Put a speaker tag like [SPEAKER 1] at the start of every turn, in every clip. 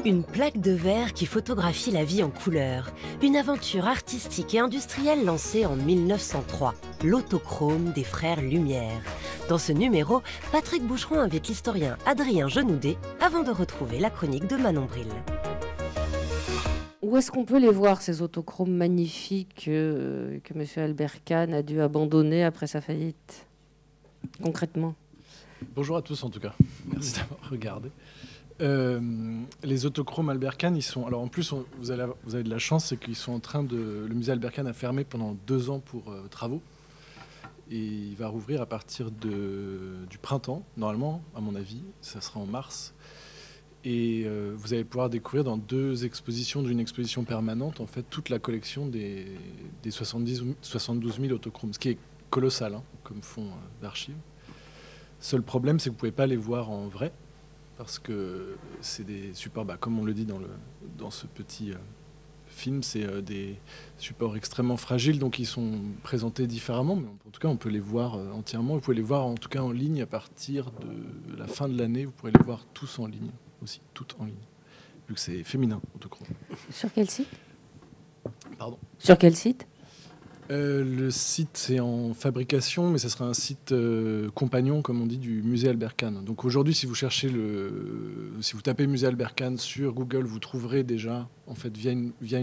[SPEAKER 1] Une plaque de verre qui photographie la vie en couleur. Une aventure artistique et industrielle lancée en 1903. L'autochrome des frères Lumière. Dans ce numéro, Patrick Boucheron invite l'historien Adrien Genoudet avant de retrouver la chronique de Manon Bril.
[SPEAKER 2] Où est-ce qu'on peut les voir, ces autochromes magnifiques que M. Albert Kahn a dû abandonner après sa faillite, concrètement?
[SPEAKER 3] Bonjour à tous en tout cas, merci d'avoir regardé. Les autochromes Albert Kahn, ils sont... Alors en plus, vous avez de la chance, c'est qu'ils sont en train de... Le musée Albert Kahn a fermé pendant 2 ans pour travaux. Et il va rouvrir à partir du printemps, normalement, à mon avis. Ça sera en mars. Et vous allez pouvoir découvrir dans 2 expositions, d'une exposition permanente, en fait, toute la collection des 72 000 autochromes, ce qui est colossal, hein, comme fonds d'archives. Seul problème, c'est que vous ne pouvez pas les voir en vrai, parce que c'est des supports, comme on le dit dans ce petit film, c'est des supports extrêmement fragiles, donc ils sont présentés différemment, mais en tout cas, on peut les voir entièrement. Vous pouvez les voir en tout cas en ligne à partir de la fin de l'année. Vous pourrez les voir tous en ligne aussi, toutes en ligne, vu que c'est féminin, autochrome.
[SPEAKER 2] Sur quel site?
[SPEAKER 3] Pardon?
[SPEAKER 2] Sur quel site?
[SPEAKER 3] Le site, c'est en fabrication, mais ce sera un site compagnon, comme on dit, du musée Albert Kahn. Donc aujourd'hui, si vous cherchez si vous tapez musée Albert Kahn sur Google, vous trouverez déjà, en fait, via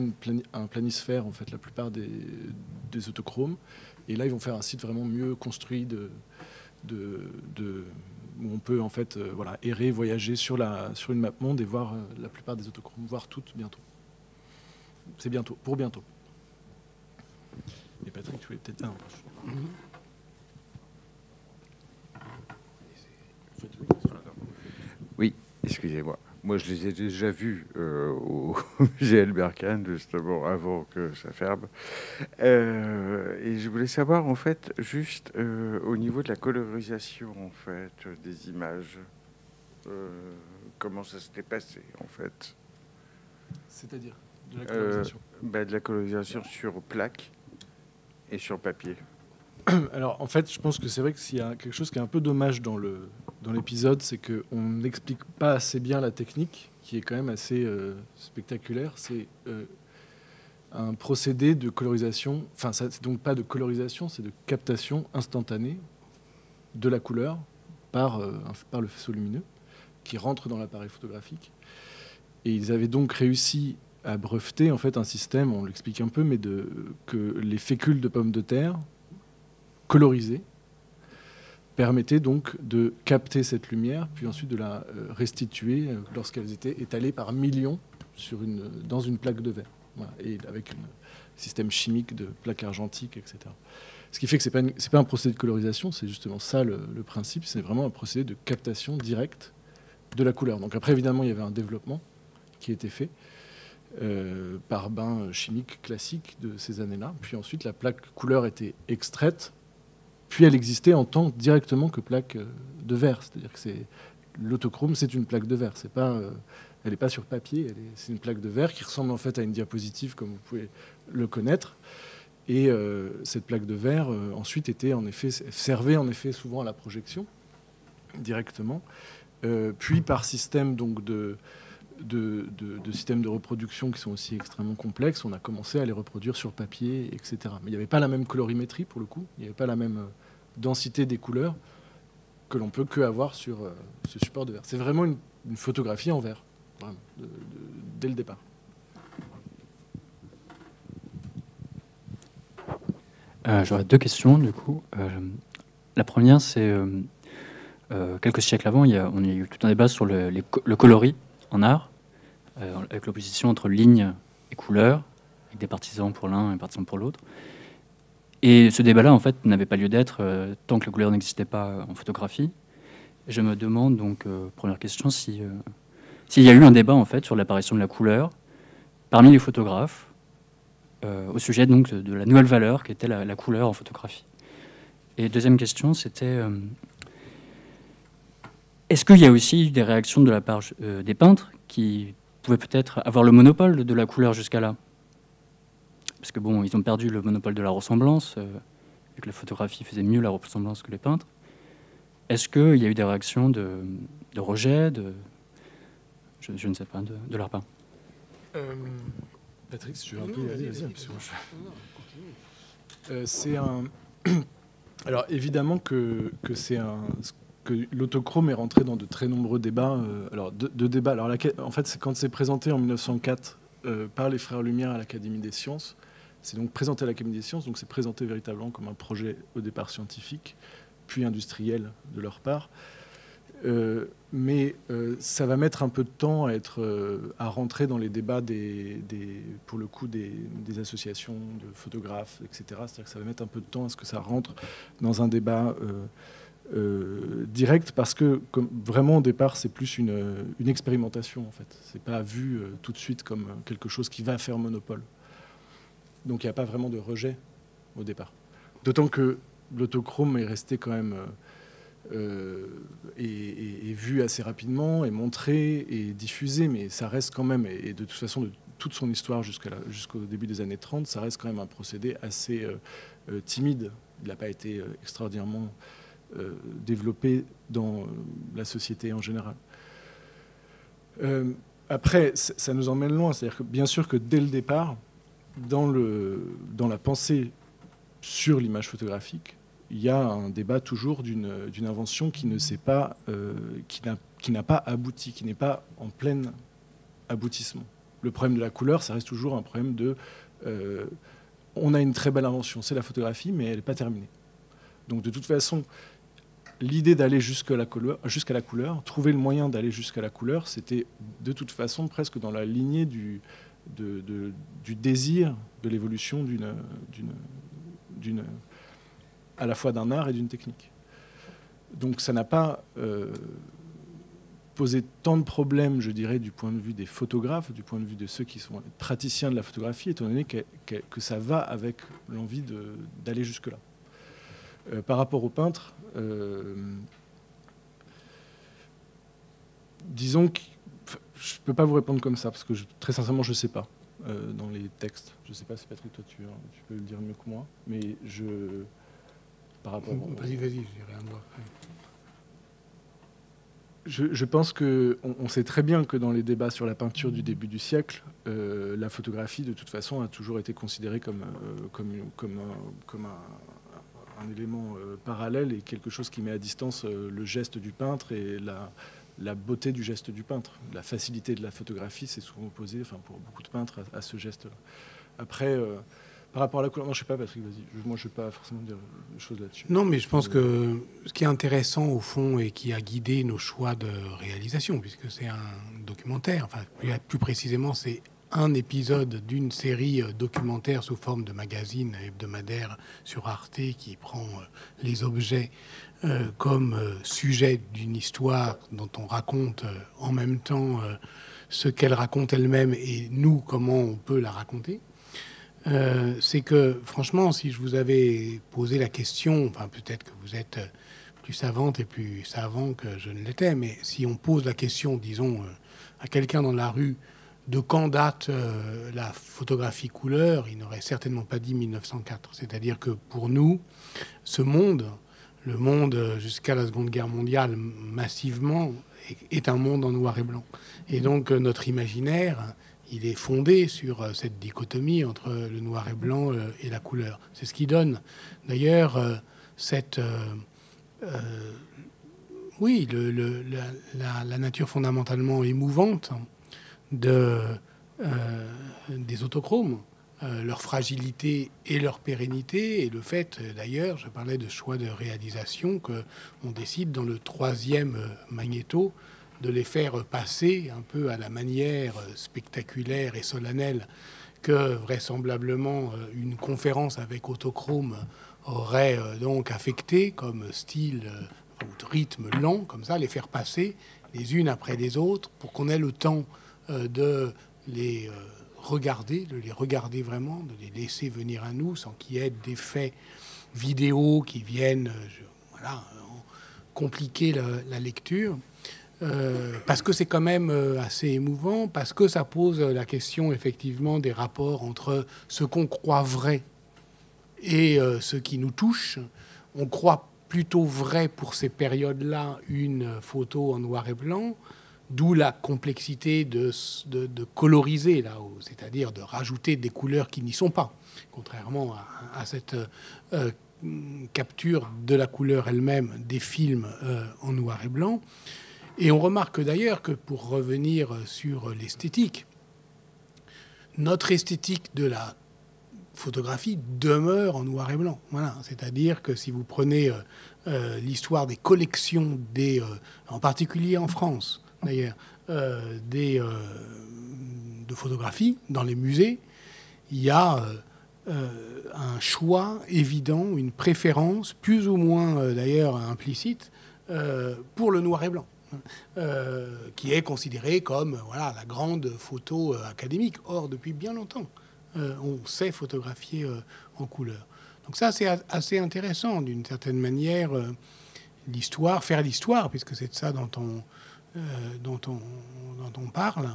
[SPEAKER 3] un planisphère, en fait, la plupart des autochromes. Et là, ils vont faire un site vraiment mieux construit où on peut, en fait, errer, voyager sur une map monde et voir la plupart des autochromes, voir toutes bientôt. C'est bientôt, pour bientôt. Et Patrick, tu voulais peut-être un.
[SPEAKER 4] Oui, excusez-moi. Moi, je les ai déjà vus au musée Albert Kahn, justement, avant que ça ferme. Et je voulais savoir, en fait, juste au niveau de la colorisation, en fait, des images, comment ça s'était passé, en fait.
[SPEAKER 3] C'est-à-dire de la colorisation
[SPEAKER 4] de la colorisation sur plaque et sur papier.
[SPEAKER 3] Alors, en fait, je pense que c'est vrai que s'il y a quelque chose qui est un peu dommage dans l'épisode, c'est qu'on n'explique pas assez bien la technique, qui est quand même assez spectaculaire. C'est un procédé de colorisation, enfin, c'est donc pas de colorisation, c'est de captation instantanée de la couleur par le faisceau lumineux qui rentre dans l'appareil photographique. Et ils avaient donc réussi à breveter en fait un système, on l'explique un peu, mais que les fécules de pommes de terre colorisées permettaient donc de capter cette lumière, puis ensuite de la restituer lorsqu'elles étaient étalées par millions dans une plaque de verre, voilà, et avec un système chimique de plaques argentiques, etc. Ce qui fait que c'est pas un procédé de colorisation, c'est justement ça le principe, c'est vraiment un procédé de captation directe de la couleur. Donc après, évidemment, il y avait un développement qui était fait par bain chimique classique de ces années-là. Puis ensuite, la plaque couleur était extraite, puis elle existait en tant directement que plaque de verre. C'est-à-dire que l'autochrome, c'est une plaque de verre. Elle n'est pas sur papier, c'est une plaque de verre qui ressemble en fait à une diapositive, comme vous pouvez le connaître. Et cette plaque de verre, ensuite, servait en effet souvent à la projection, directement. Puis par système donc de systèmes de reproduction qui sont aussi extrêmement complexes, on a commencé à les reproduire sur papier, etc. Mais il n'y avait pas la même colorimétrie, pour le coup. Il n'y avait pas la même densité des couleurs que l'on peut avoir sur ce support de verre. C'est vraiment une photographie en verre, vraiment, dès le départ.
[SPEAKER 5] J'aurais 2 questions, du coup. La première, c'est quelques siècles avant, on a eu tout un débat sur le coloris en art, avec l'opposition entre ligne et couleur, avec des partisans pour l'un et des partisans pour l'autre. Et ce débat-là, en fait, n'avait pas lieu d'être tant que la couleur n'existait pas en photographie. Et je me demande, donc, première question, s'il y a eu un débat, en fait, sur l'apparition de la couleur parmi les photographes, au sujet, donc, de la nouvelle valeur qu'était la couleur en photographie. Et deuxième question, c'était... est-ce qu'il y a aussi des réactions de la part des peintres qui pouvaient peut-être avoir le monopole de la couleur jusqu'à là? Parce que bon, ils ont perdu le monopole de la ressemblance, vu que la photographie faisait mieux la ressemblance que les peintres. Est-ce qu'il y a eu des réactions de rejet, Je ne sais pas, de leur part.
[SPEAKER 3] Patrick, si tu veux un peu y aller, vas-y. C'est un... Alors évidemment que l'autochrome est rentré dans de très nombreux débats. Alors deux débats. Alors en fait, c'est quand c'est présenté en 1904 par les Frères Lumière à l'Académie des Sciences. C'est donc présenté à l'Académie des Sciences, donc c'est présenté véritablement comme un projet au départ scientifique, puis industriel de leur part. Mais ça va mettre un peu de temps à rentrer dans les débats pour le coup des associations de photographes, etc. C'est-à-dire que ça va mettre un peu de temps à ce que ça rentre dans un débat direct, parce que vraiment au départ c'est plus une expérimentation en fait. C'est pas vu tout de suite comme quelque chose qui va faire monopole. Donc il n'y a pas vraiment de rejet au départ. D'autant que l'autochrome est resté quand même est vu assez rapidement, est montré et diffusé, mais ça reste quand même, et de toute façon de toute son histoire jusqu'au début des années 30, ça reste quand même un procédé assez timide. Il n'a pas été extraordinairement développé dans la société en général. Après, ça nous emmène loin, c'est-à-dire que bien sûr que dès le départ, dans la pensée sur l'image photographique, il y a un débat toujours d'une invention qui n'a pas abouti, qui n'est pas en plein aboutissement. Le problème de la couleur, ça reste toujours un problème on a une très belle invention, c'est la photographie, mais elle n'est pas terminée. Donc de toute façon, l'idée d'aller jusqu'à la couleur, trouver le moyen d'aller jusqu'à la couleur, c'était de toute façon presque dans la lignée du désir de l'évolution à la fois d'un art et d'une technique. Donc ça n'a pas posé tant de problèmes, je dirais, du point de vue des photographes, du point de vue de ceux qui sont praticiens de la photographie, étant donné que ça va avec l'envie d'aller jusque-là. Par rapport aux peintres, disons que je ne peux pas vous répondre comme ça, parce que très sincèrement, je ne sais pas dans les textes. Je ne sais pas si Patrick, toi, tu peux le dire mieux que moi, mais par rapport
[SPEAKER 6] Vas-y, je dirai un mot après.
[SPEAKER 3] Je pense qu'on sait très bien que dans les débats sur la peinture du début du siècle, la photographie, de toute façon, a toujours été considérée comme un élément parallèle et quelque chose qui met à distance le geste du peintre et la beauté du geste du peintre. La facilité de la photographie, c'est souvent opposé, pour beaucoup de peintres, à ce geste-là. Après, par rapport à la couleur, non, je ne sais pas, Patrick, vas-y. Moi, je ne vais pas forcément dire des choses là-dessus.
[SPEAKER 6] Non, mais je pense que ce qui est intéressant, au fond, et qui a guidé nos choix de réalisation, puisque c'est un documentaire, plus précisément, c'est un épisode d'une série documentaire sous forme de magazine hebdomadaire sur Arte qui prend les objets comme sujet d'une histoire dont on raconte en même temps ce qu'elle raconte elle-même et nous, comment on peut la raconter. C'est que, franchement, si je vous avais posé la question, peut-être que vous êtes plus savante et plus savant que je ne l'étais, mais si on pose la question, disons, à quelqu'un dans la rue, de quand date la photographie couleur, il n'aurait certainement pas dit 1904. C'est-à-dire que pour nous, ce monde, le monde jusqu'à la Seconde Guerre mondiale, massivement, est un monde en noir et blanc. Et donc notre imaginaire, il est fondé sur cette dichotomie entre le noir et blanc et la couleur. C'est ce qui donne, d'ailleurs, la nature fondamentalement émouvante des autochromes, leur fragilité et leur pérennité, et le fait, d'ailleurs, je parlais de choix de réalisation, qu'on décide dans le 3e magnéto de les faire passer un peu à la manière spectaculaire et solennelle que vraisemblablement une conférence avec autochrome aurait donc affecté comme style ou rythme lent, comme ça, les faire passer les unes après les autres pour qu'on ait le temps de les regarder, vraiment, de les laisser venir à nous sans qu'il y ait d'effets vidéo qui viennent compliquer la lecture. Parce que c'est quand même assez émouvant, parce que ça pose la question effectivement des rapports entre ce qu'on croit vrai et ce qui nous touche. On croit plutôt vrai pour ces périodes-là une photo en noir et blanc, D'où la complexité de coloriser là-haut, c'est-à-dire de rajouter des couleurs qui n'y sont pas, contrairement à cette capture de la couleur elle-même des films en noir et blanc. Et on remarque d'ailleurs que, pour revenir sur l'esthétique, notre esthétique de la photographie demeure en noir et blanc. Voilà. C'est-à-dire que si vous prenez l'histoire des collections, en particulier en France, d'ailleurs, de photographies dans les musées, il y a un choix évident, une préférence, plus ou moins d'ailleurs implicite, pour le noir et blanc, qui est considéré comme voilà, la grande photo académique. Or, depuis bien longtemps, on sait photographier en couleur. Donc ça, c'est assez intéressant, d'une certaine manière, l'histoire, faire l'histoire, puisque c'est de ça dont on parle.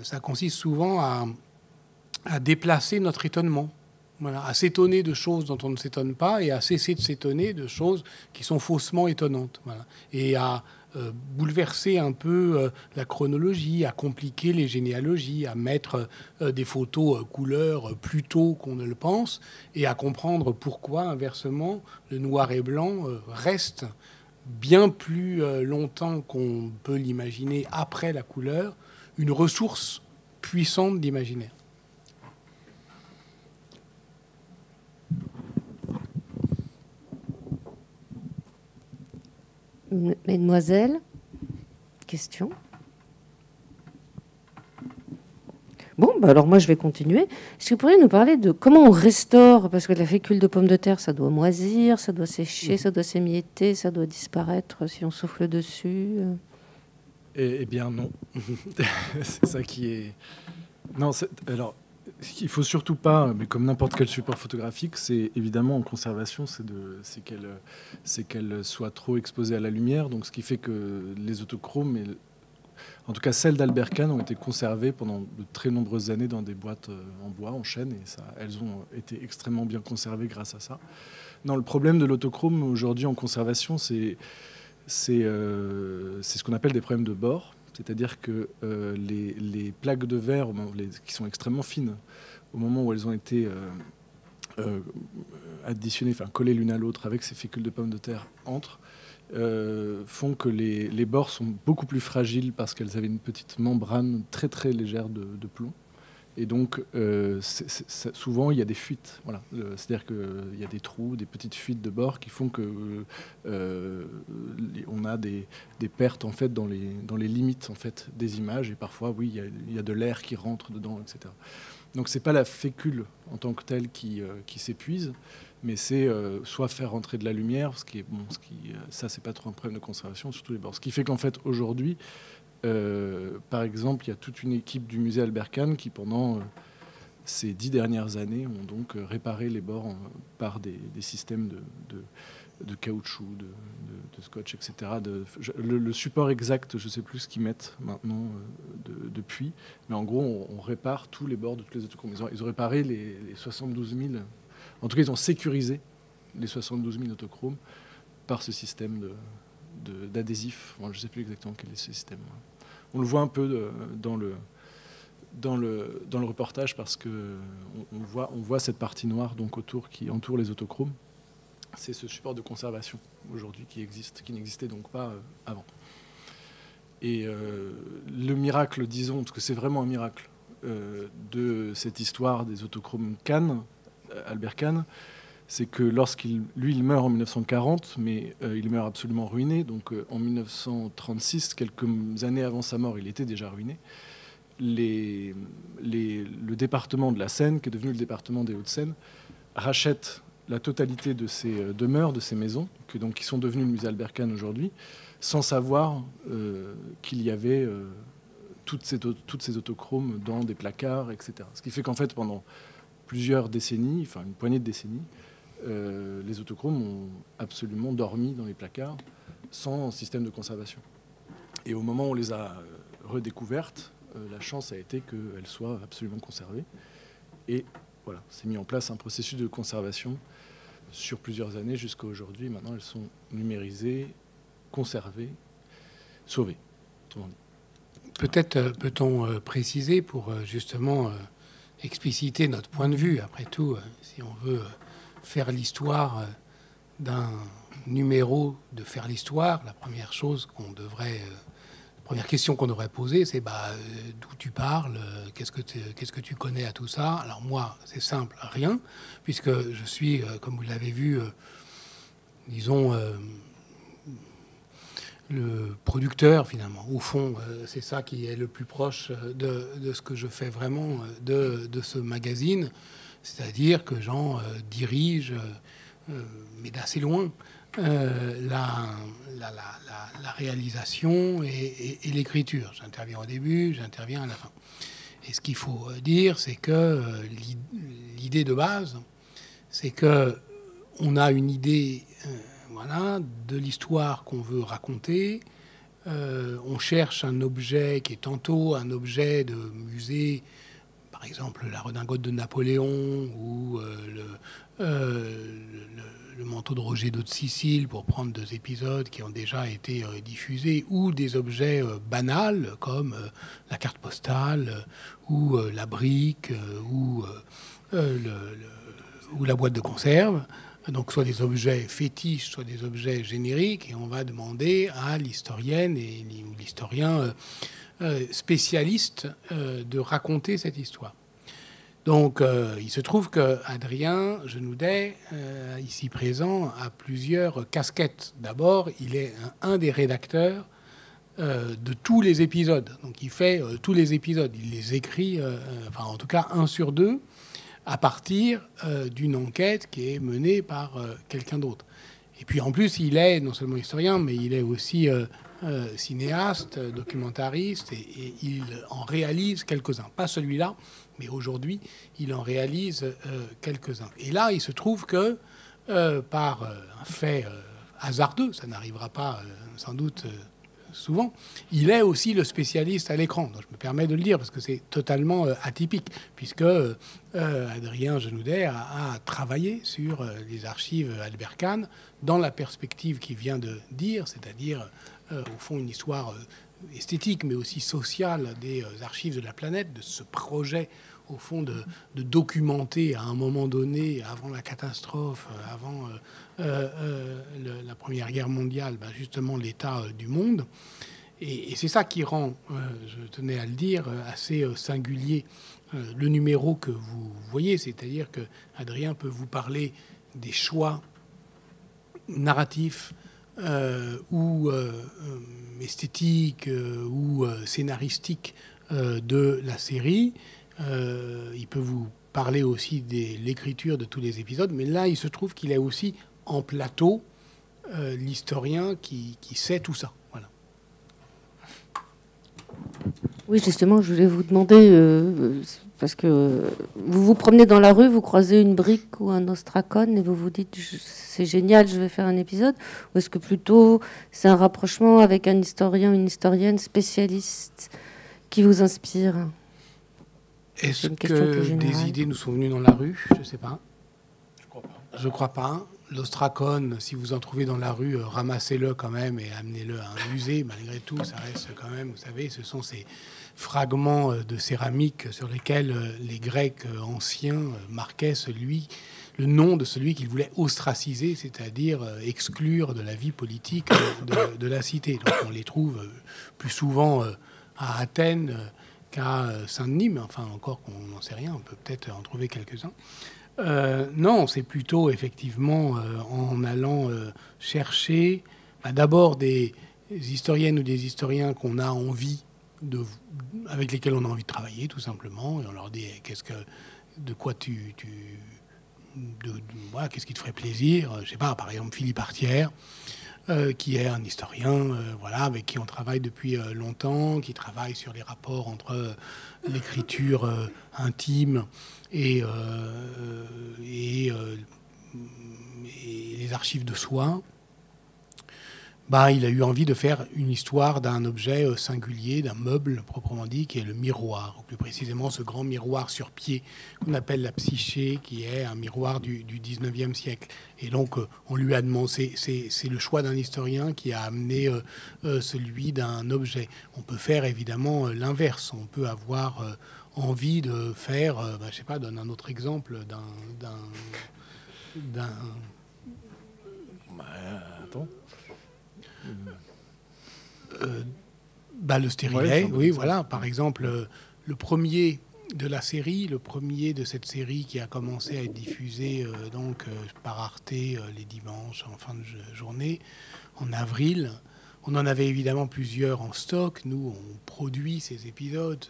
[SPEAKER 6] Ça consiste souvent à déplacer notre étonnement, voilà, à s'étonner de choses dont on ne s'étonne pas et à cesser de s'étonner de choses qui sont faussement étonnantes, voilà, et à bouleverser un peu la chronologie, à compliquer les généalogies, à mettre des photos couleurs plus tôt qu'on ne le pense, et à comprendre pourquoi, inversement, le noir et blanc reste bien plus longtemps qu'on peut l'imaginer après la couleur, une ressource puissante d'imaginaire.
[SPEAKER 2] Mesdemoiselles, question? Bon, bah alors moi je vais continuer. Est-ce que vous pourriez nous parler de comment on restaure? Parce que la fécule de pomme de terre, ça doit moisir, ça doit sécher, ça doit s'émietter, ça doit disparaître si on souffle dessus.
[SPEAKER 3] Eh bien non. C'est ça qui est... Non, alors, il faut surtout pas, mais comme n'importe quel support photographique, c'est évidemment en conservation, c'est qu'elle soit trop exposée à la lumière. Donc, ce qui fait que les autochromes, en tout cas celles d'Albert Kahn, ont été conservées pendant de très nombreuses années dans des boîtes en bois, en chêne, et elles ont été extrêmement bien conservées grâce à ça. Non, le problème de l'autochrome aujourd'hui en conservation, c'est ce qu'on appelle des problèmes de bord. C'est-à-dire que les plaques de verre, qui sont extrêmement fines, au moment où elles ont été additionnées, enfin collées l'une à l'autre avec ces fécules de pommes de terre font que les bords sont beaucoup plus fragiles parce qu'elles avaient une petite membrane très très légère de plomb. Et donc, souvent, il y a des fuites. Voilà. C'est-à-dire qu'il y a des trous, des petites fuites de bord qui font que on a des pertes en fait, dans les limites en fait, des images. Et parfois, oui, il y a de l'air qui rentre dedans, etc. Donc, ce n'est pas la fécule en tant que telle qui s'épuise, mais c'est soit faire rentrer de la lumière, ça, c'est pas trop un problème de conservation, surtout les bords. Ce qui fait qu'en fait, aujourd'hui, par exemple, il y a toute une équipe du musée Albert Kahn qui, pendant ces 10 dernières années, ont donc réparé les bords par des systèmes de caoutchouc, de scotch, etc. Le support exact, je ne sais plus ce qu'ils mettent maintenant depuis, mais en gros, on répare tous les bords de toutes les autochromes. Ils ont réparé les 72 000, en tout cas, ils ont sécurisé les 72 000 autochromes par ce système d'adhésif. Bon, je ne sais plus exactement quel est ce système. On le voit un peu dans le reportage parce que on voit cette partie noire donc autour qui entoure les autochromes. C'est ce support de conservation aujourd'hui qui n'existait donc pas avant. Et le miracle, disons, parce que c'est vraiment un miracle de cette histoire des autochromes Kahn, Albert Kahn, c'est que lorsqu'il meurt en 1940, mais il meurt absolument ruiné. Donc en 1936, quelques années avant sa mort, il était déjà ruiné. Le département de la Seine, qui est devenu le département des Hauts-de-Seine, rachète la totalité de ces demeures, de ces maisons, qui sont devenues le musée Albert Kahn aujourd'hui, sans savoir qu'il y avait toutes ces autochromes dans des placards, etc. Ce qui fait qu'en fait, pendant plusieurs décennies, enfin une poignée de décennies, les autochromes ont absolument dormi dans les placards sans système de conservation. Et au moment où on les a redécouvertes, la chance a été qu'elles soient absolument conservées. Et voilà, c'est mis en place un processus de conservation sur plusieurs années jusqu'à aujourd'hui. Maintenant, elles sont numérisées, conservées, sauvées, autrement dit.
[SPEAKER 6] Peut-être peut-on préciser pour justement expliciter notre point de vue. Après tout, si on veut faire l'histoire d'un numéro de faire l'histoire, la première question qu'on devrait poser, c'est d'où tu parles, qu'est-ce que tu connais à tout ça. Alors moi, c'est simple, rien, puisque je suis, comme vous l'avez vu, disons, le producteur finalement. Au fond, c'est ça qui est le plus proche de ce que je fais vraiment de ce magazine, c'est-à-dire que j'en dirige, mais d'assez loin, la réalisation et l'écriture. J'interviens au début, j'interviens à la fin. Et ce qu'il faut dire, c'est que l'idée de base, c'est que on a une idée de l'histoire qu'on veut raconter. On cherche un objet qui est tantôt un objet de musée, par exemple la redingote de Napoléon ou le manteau de Roger II de Sicile, pour prendre 2 épisodes qui ont déjà été diffusés, ou des objets banals comme la carte postale ou la brique ou la boîte de conserve. Donc soit des objets fétiches, soit des objets génériques, et on va demander à l'historienne ou l'historien spécialiste de raconter cette histoire. Donc il se trouve que Adrien Genoudet, ici présent, a plusieurs casquettes. D'abord, il est un des rédacteurs de tous les épisodes. Donc il fait tous les épisodes, il les écrit, enfin en tout cas 1 sur 2, à partir d'une enquête qui est menée par quelqu'un d'autre. Et puis en plus, il est non seulement historien, mais il est aussi cinéaste, documentariste, et il en réalise quelques-uns. Pas celui-là, mais aujourd'hui, il en réalise quelques-uns. Et là, il se trouve que par un fait hasardeux, ça n'arrivera pas sans doute souvent, il est aussi le spécialiste à l'écran. Donc je me permets de le dire parce que c'est totalement atypique, puisque Adrien Genoudet a travaillé sur les archives Albert Kahn dans la perspective qu'il vient de dire, c'est-à-dire au fond une histoire esthétique mais aussi sociale des archives de la planète, de ce projet au fond de documenter à un moment donné, avant la catastrophe, avant la Première Guerre mondiale, justement l'état du monde. Et c'est ça qui rend, je tenais à le dire, assez singulier le numéro que vous voyez, c'est-à-dire que Adrien peut vous parler des choix narratifs ou esthétiques ou scénaristiques de la série. Il peut vous parler aussi de l'écriture de tous les épisodes, mais là, il se trouve qu'il est aussi en plateau l'historien qui sait tout ça. Voilà.
[SPEAKER 2] Oui, justement, je voulais vous demander, parce que vous vous promenez dans la rue, vous croisez une brique ou un ostracone et vous vous dites c'est génial, je vais faire un épisode, ou est-ce que plutôt c'est un rapprochement avec un historien, une historienne spécialiste qui vous inspire?
[SPEAKER 6] Est-ce que des idées nous sont venues dans la rue? Je ne sais pas. Je ne crois pas. L'ostracone, si vous en trouvez dans la rue, ramassez-le quand même et amenez-le à un musée. Malgré tout, ça reste quand même, vous savez, ce sont ces fragments de céramique sur lesquels les Grecs anciens marquaient le nom de celui qu'ils voulaient ostraciser, c'est-à-dire exclure de la vie politique de la cité. Donc on les trouve plus souvent à Athènes qu'à Saint-Denis, mais enfin encore qu'on n'en sait rien, on peut peut-être en trouver quelques-uns. Non, c'est plutôt effectivement en allant chercher d'abord des historiennes ou des historiens qu'on a envie avec lesquels on a envie de travailler, tout simplement, et on leur dit qu'est-ce qui te ferait plaisir. Je sais pas, par exemple Philippe Artière, qui est un historien, avec qui on travaille depuis longtemps, qui travaille sur les rapports entre l'écriture intime et les archives de soi. il a eu envie de faire une histoire d'un objet singulier, d'un meuble proprement dit, qui est le miroir, ou plus précisément ce grand miroir sur pied qu'on appelle la psyché, qui est un miroir du 19e siècle. Et donc, on lui a demandé, c'est le choix d'un historien qui a amené celui d'un objet. On peut faire évidemment l'inverse. On peut avoir envie de faire, je sais pas, donne un autre exemple d'un
[SPEAKER 3] Attends.
[SPEAKER 6] Le stérilet,
[SPEAKER 3] Ouais,
[SPEAKER 6] oui, voilà. Par exemple, le premier de la série, le premier de cette série qui a commencé à être diffusé par Arte les dimanches en fin de journée, en avril. On en avait évidemment plusieurs en stock. Nous, on produit ces épisodes.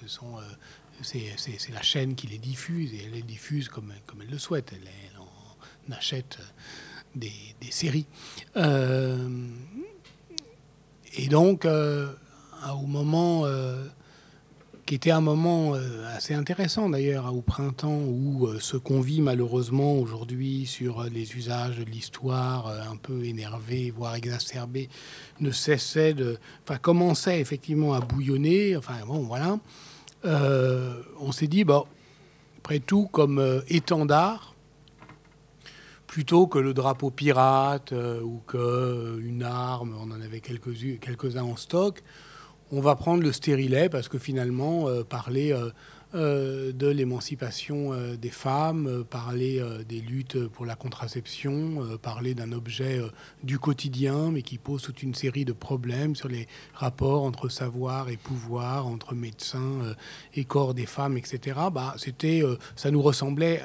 [SPEAKER 6] C'est la chaîne qui les diffuse et elle les diffuse comme elle le souhaite. Elle en achète des séries. Et donc, au moment qui était un moment assez intéressant d'ailleurs, au printemps, où ce qu'on vit malheureusement aujourd'hui sur les usages de l'histoire, un peu énervés, voire exacerbés, ne cessait commençait effectivement à bouillonner. On s'est dit, après tout, comme étendard, plutôt que le drapeau pirate ou qu'une arme, on en avait quelques-uns en stock, on va prendre le stérilet parce que finalement, parler de l'émancipation des femmes, parler des luttes pour la contraception, parler d'un objet du quotidien, mais qui pose toute une série de problèmes sur les rapports entre savoir et pouvoir, entre médecins et corps des femmes, etc. Ça nous ressemblait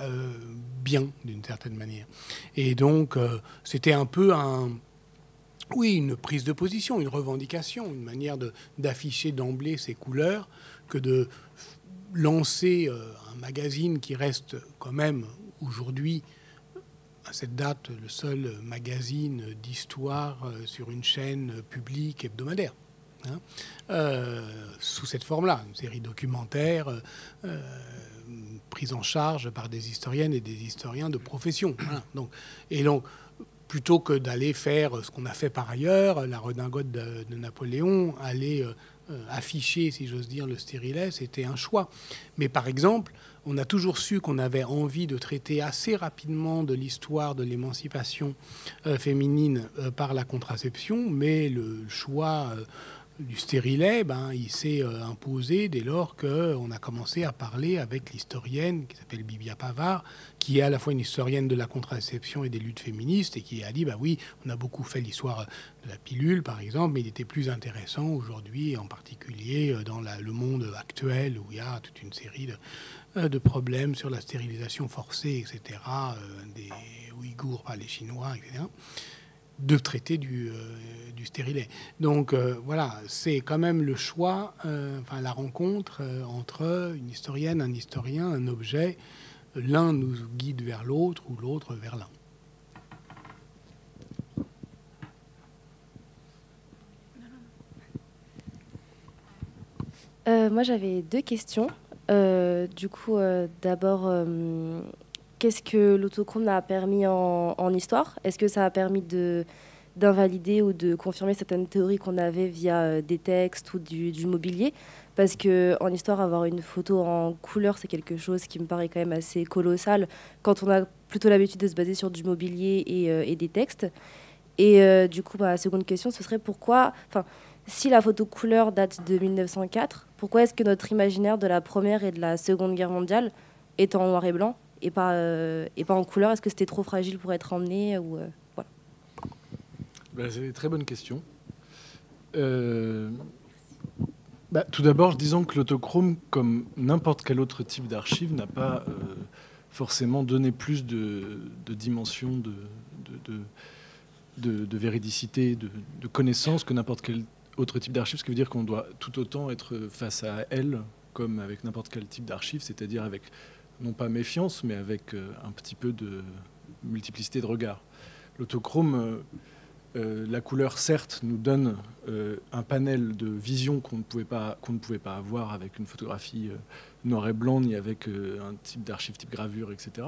[SPEAKER 6] bien, d'une certaine manière. Et donc, c'était un peu une prise de position, une revendication, une manière d'afficher d'emblée ses couleurs, que de lancer un magazine qui reste quand même aujourd'hui, à cette date, le seul magazine d'histoire sur une chaîne publique hebdomadaire. Sous cette forme-là, une série documentaire prise en charge par des historiennes et des historiens de profession. Voilà. Donc, plutôt que d'aller faire ce qu'on a fait par ailleurs, la redingote de Napoléon, aller afficher, si j'ose dire, le stérilet, c'était un choix. Mais par exemple, on a toujours su qu'on avait envie de traiter assez rapidement de l'histoire de l'émancipation féminine par la contraception, mais le choix du stérilet, il s'est imposé dès lors qu'on a commencé à parler avec l'historienne qui s'appelle Bibia Pavard, qui est à la fois une historienne de la contraception et des luttes féministes, et qui a dit, oui, on a beaucoup fait l'histoire de la pilule, par exemple, mais il était plus intéressant aujourd'hui, en particulier dans le monde actuel, où il y a toute une série de problèmes sur la stérilisation forcée, etc., des Ouïghours par les Chinois, etc., de traiter du stérilet. Donc voilà, c'est quand même le choix, la rencontre entre une historienne, un historien, un objet. L'un nous guide vers l'autre ou l'autre vers l'un.
[SPEAKER 7] Moi, j'avais deux questions. D'abord, qu'est-ce que l'autochrome a permis en histoire? Est-ce que ça a permis d'invalider ou de confirmer certaines théories qu'on avait via des textes ou du mobilier? Parce qu'en histoire, avoir une photo en couleur, c'est quelque chose qui me paraît quand même assez colossal quand on a plutôt l'habitude de se baser sur du mobilier et des textes. Et ma seconde question, ce serait si la photo couleur date de 1904, pourquoi est-ce que notre imaginaire de la Première et de la Seconde Guerre mondiale est en noir et blanc et pas en couleur? Est-ce que c'était trop fragile pour être emmené voilà.
[SPEAKER 3] C'est une très bonne question. Tout d'abord, disons que l'autochrome, comme n'importe quel autre type d'archive, n'a pas forcément donné plus de dimension, de véridicité, de connaissance que n'importe quel autre type d'archive, ce qui veut dire qu'on doit tout autant être face à elle comme avec n'importe quel type d'archive, c'est-à-dire avec, non pas méfiance, mais avec un petit peu de multiplicité de regards. L'autochrome, la couleur, certes, nous donne un panel de vision qu'on ne pouvait pas avoir avec une photographie noir et blanc, ni avec un type d'archive type gravure, etc.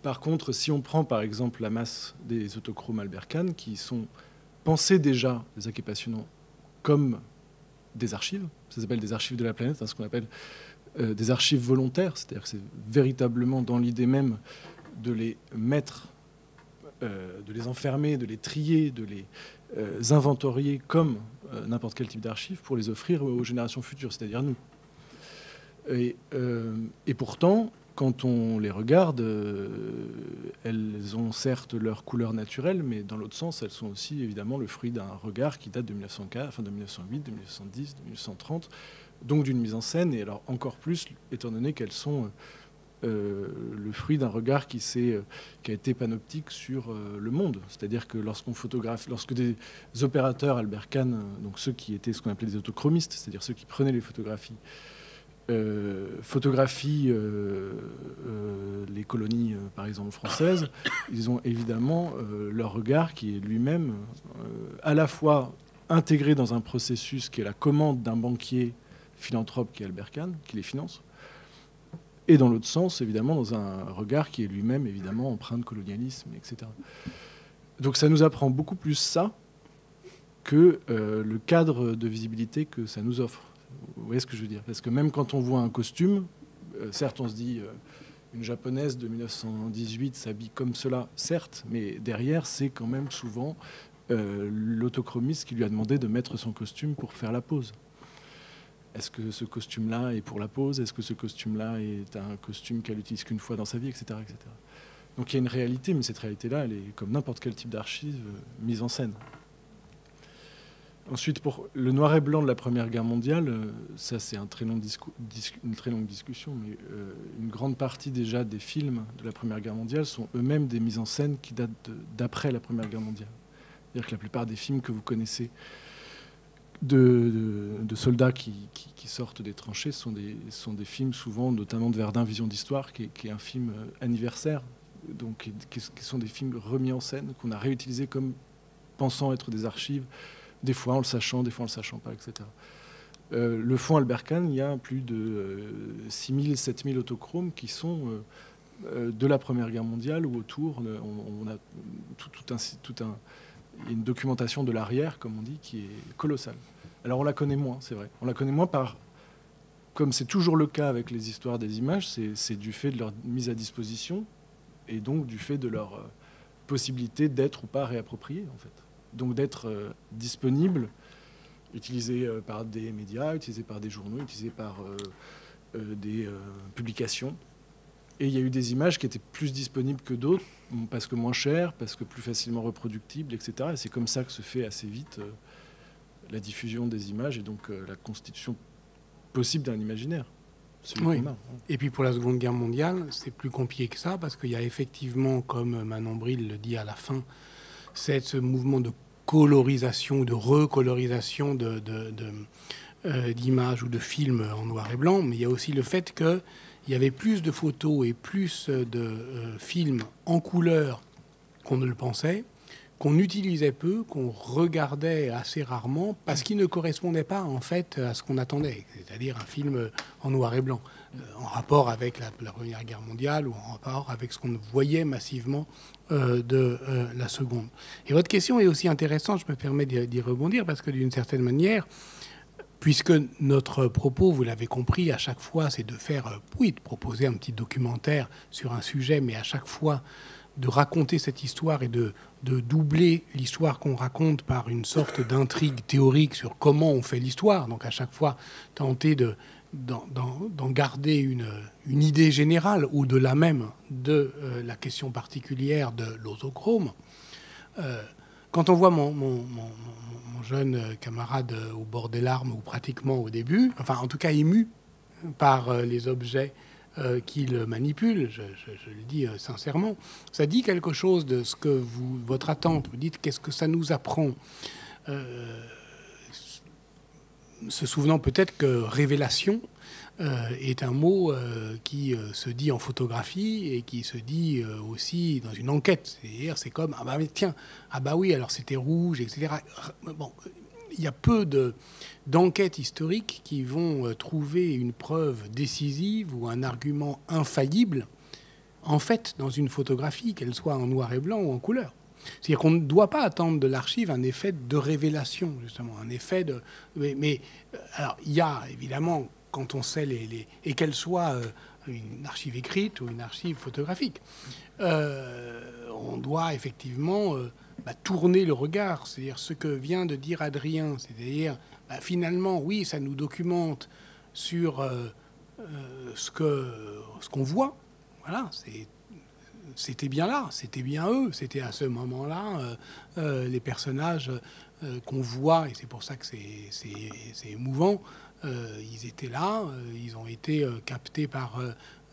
[SPEAKER 3] Par contre, si on prend par exemple la masse des autochromes Albert Kahn, qui sont penser déjà les acquis passionnants comme des archives. Ça s'appelle des archives de la planète, ce qu'on appelle des archives volontaires. C'est-à-dire que c'est véritablement dans l'idée même de les mettre, de les enfermer, de les trier, de les inventorier comme n'importe quel type d'archives pour les offrir aux générations futures, c'est-à-dire nous. Et pourtant, quand on les regarde, elles ont certes leur couleur naturelle, mais dans l'autre sens, elles sont aussi évidemment le fruit d'un regard qui date de 1904, enfin de 1908, de 1910, de 1930, donc d'une mise en scène, et alors encore plus, étant donné qu'elles sont le fruit d'un regard qui a été panoptique sur le monde. C'est-à-dire que lorsqu'on photographie, lorsque des opérateurs, Albert Kahn, donc ceux qui étaient ce qu'on appelait des autochromistes, c'est-à-dire ceux qui prenaient les photographies, photographient les colonies, par exemple, françaises, ils ont évidemment leur regard qui est lui-même à la fois intégré dans un processus qui est la commande d'un banquier philanthrope qui est Albert Kahn, qui les finance, et dans l'autre sens, évidemment, dans un regard qui est lui-même, évidemment, empreint de colonialisme, etc. Donc ça nous apprend beaucoup plus ça que le cadre de visibilité que ça nous offre. Vous voyez ce que je veux dire? Parce que même quand on voit un costume, certes, on se dit une japonaise de 1918 s'habille comme cela, certes, mais derrière, c'est quand même souvent l'autochromiste qui lui a demandé de mettre son costume pour faire la pose. Est-ce que ce costume-là est pour la pose? Est-ce que ce costume-là est un costume qu'elle utilise qu'une fois dans sa vie, etc., etc. Donc il y a une réalité, mais cette réalité-là, elle est comme n'importe quel type d'archive mise en scène. Ensuite, pour le noir et blanc de la Première Guerre mondiale, ça c'est une très longue discussion, mais une grande partie déjà des films de la Première Guerre mondiale sont eux-mêmes des mises en scène qui datent d'après la Première Guerre mondiale. C'est-à-dire que la plupart des films que vous connaissez de soldats qui sortent des tranchées sont des films souvent, notamment de Verdun, Vision d'Histoire, qui est un film anniversaire, donc qui sont des films remis en scène, qu'on a réutilisés comme pensant être des archives, des fois en le sachant, des fois en le sachant pas, etc. Le fonds Albert Kahn, il y a plus de 6000, 7000 autochromes qui sont de la Première Guerre mondiale ou autour. On a une documentation de l'arrière, comme on dit, qui est colossale. Alors on la connaît moins, c'est vrai. On la connaît moins comme c'est toujours le cas avec les histoires des images, c'est du fait de leur mise à disposition et donc du fait de leur possibilité d'être ou pas réappropriée, en fait. Donc d'être disponible, utilisé par des médias, utilisé par des journaux, utilisé par des publications. Et il y a eu des images qui étaient plus disponibles que d'autres, parce que moins chères, parce que plus facilement reproductibles, etc. Et c'est comme ça que se fait assez vite la diffusion des images et donc la constitution possible d'un imaginaire.
[SPEAKER 6] Oui. Et puis pour la Seconde Guerre mondiale, c'est plus compliqué que ça, parce qu'il y a effectivement, comme Manon Bril le dit à la fin, c'est ce mouvement de colorisation, de recolorisation d'images ou de films en noir et blanc, mais il y a aussi le fait qu'il y avait plus de photos et plus de films en couleur qu'on ne le pensait, qu'on utilisait peu, qu'on regardait assez rarement, parce qu'ils ne correspondaient pas en fait à ce qu'on attendait, c'est-à-dire un film en noir et blanc, en rapport avec la Première Guerre mondiale ou en rapport avec ce qu'on voyait massivement de la Seconde. Et votre question est aussi intéressante, je me permets d'y rebondir, parce que d'une certaine manière, puisque notre propos, vous l'avez compris, à chaque fois, c'est de faire, oui, de proposer un petit documentaire sur un sujet, mais à chaque fois de raconter cette histoire et de doubler l'histoire qu'on raconte par une sorte d'intrigue théorique sur comment on fait l'histoire. Donc à chaque fois, tenter d'en garder une idée générale au-delà même de la question particulière de l'autochrome. Quand on voit mon jeune camarade au bord des larmes, ou pratiquement au début, enfin en tout cas ému par les objets qu'il manipule, je le dis sincèrement, ça dit quelque chose de ce que votre attente, vous dites qu'est-ce que ça nous apprend, se souvenant peut-être que révélation est un mot qui se dit en photographie et qui se dit aussi dans une enquête. C'est-à-dire, c'est comme, ah bah tiens, ah bah oui, alors c'était rouge, etc. Bon, il y a peu d'enquêtes historiques qui vont trouver une preuve décisive ou un argument infaillible, en fait, dans une photographie, qu'elle soit en noir et blanc ou en couleur. C'est-à-dire qu'on ne doit pas attendre de l'archive un effet de révélation, justement, un effet de... Mais alors, il y a, évidemment, quand on sait et qu'elle soit une archive écrite ou une archive photographique, on doit effectivement tourner le regard. C'est-à-dire ce que vient de dire Adrien, c'est-à-dire, finalement, oui, ça nous documente sur ce qu'on voit. Voilà, c'était bien là, c'était bien eux, c'était à ce moment-là les personnages qu'on voit, et c'est pour ça que c'est émouvant. Ils étaient là, ils ont été captés par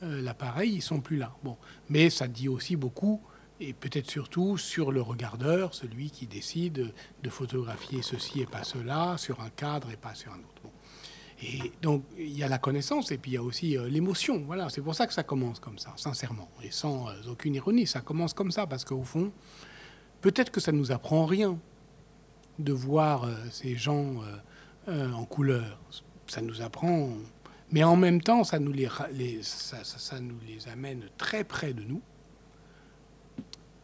[SPEAKER 6] l'appareil, ils sont plus là. Bon, mais ça dit aussi beaucoup, et peut-être surtout sur le regardeur, celui qui décide de photographier ceci et pas cela, sur un cadre et pas sur un autre. Bon. Et donc, il y a la connaissance et puis il y a aussi l'émotion. Voilà, c'est pour ça que ça commence comme ça, sincèrement, et sans aucune ironie. Ça commence comme ça parce qu'au fond, peut-être que ça ne nous apprend rien de voir ces gens en couleur. Ça nous apprend... Mais en même temps, ça nous les amène très près de nous.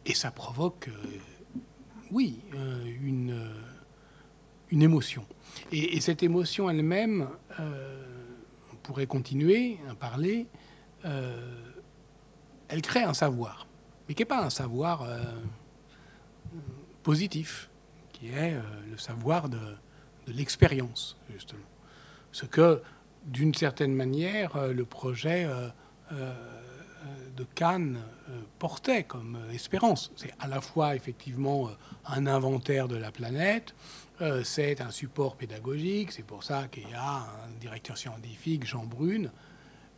[SPEAKER 6] Et ça provoque, oui, une émotion. Et cette émotion elle-même, on pourrait continuer à parler, elle crée un savoir, mais qui n'est pas un savoir positif, qui est le savoir de l'expérience, justement. Ce que, d'une certaine manière, le projet de Cannes portait comme espérance. C'est à la fois, effectivement, un inventaire de la planète, c'est un support pédagogique, c'est pour ça qu'il y a un directeur scientifique, Jean Brune,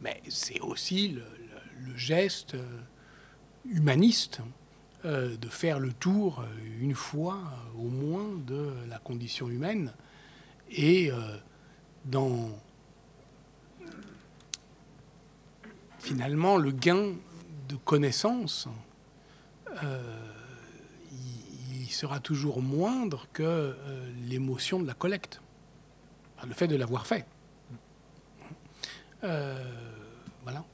[SPEAKER 6] mais c'est aussi le geste humaniste de faire le tour, une fois au moins, de la condition humaine, et dans, finalement, le gain de connaissances, il sera toujours moindre que l'émotion de la collecte, le fait de l'avoir fait. Voilà.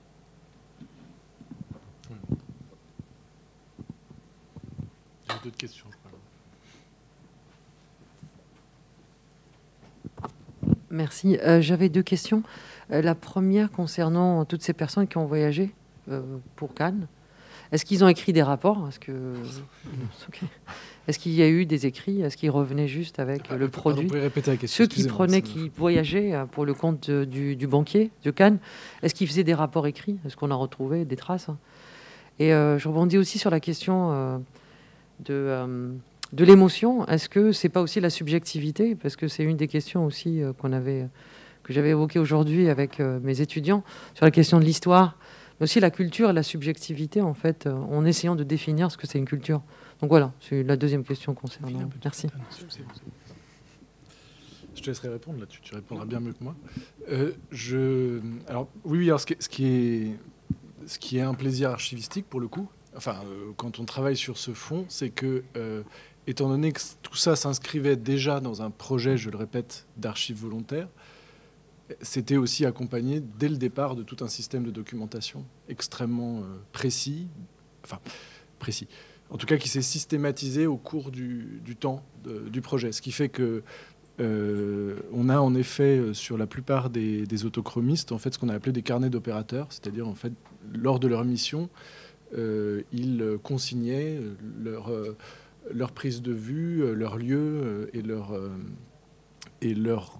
[SPEAKER 3] J'ai d'autres questions, je crois.
[SPEAKER 2] Merci. J'avais deux questions. La première concernant toutes ces personnes qui ont voyagé pour Cannes. Est-ce qu'ils ont écrit des rapports? Est-ce qu'il y a eu des écrits? Est-ce qu'ils revenaient juste avec le produit?
[SPEAKER 3] Vous pouvez répéter la question.
[SPEAKER 2] Ceux qui voyageaient pour le compte du banquier de Cannes, est-ce qu'ils faisaient des rapports écrits? Est-ce qu'on a retrouvé des traces? Et je rebondis aussi sur la question de l'émotion. Est-ce que c'est pas aussi la subjectivité? Parce que c'est une des questions aussi que j'avais évoquées aujourd'hui avec mes étudiants sur la question de l'histoire, mais aussi la culture et la subjectivité, en fait, en essayant de définir ce que c'est une culture. Donc voilà, c'est la deuxième question concernant. Merci.
[SPEAKER 3] Je te laisserai répondre là-dessus, tu répondras bien mieux que moi. Alors, oui, alors, ce qui est un plaisir archivistique, pour le coup, enfin, quand on travaille sur ce fond, c'est que, étant donné que tout ça s'inscrivait déjà dans un projet, je le répète, d'archives volontaires, c'était aussi accompagné dès le départ de tout un système de documentation extrêmement précis, en tout cas qui s'est systématisé au cours du temps du projet. Ce qui fait que on a en effet sur la plupart des autochromistes en fait ce qu'on a appelé des carnets d'opérateurs, c'est-à-dire en fait lors de leur mission, ils consignaient leur prise de vue, leur lieu et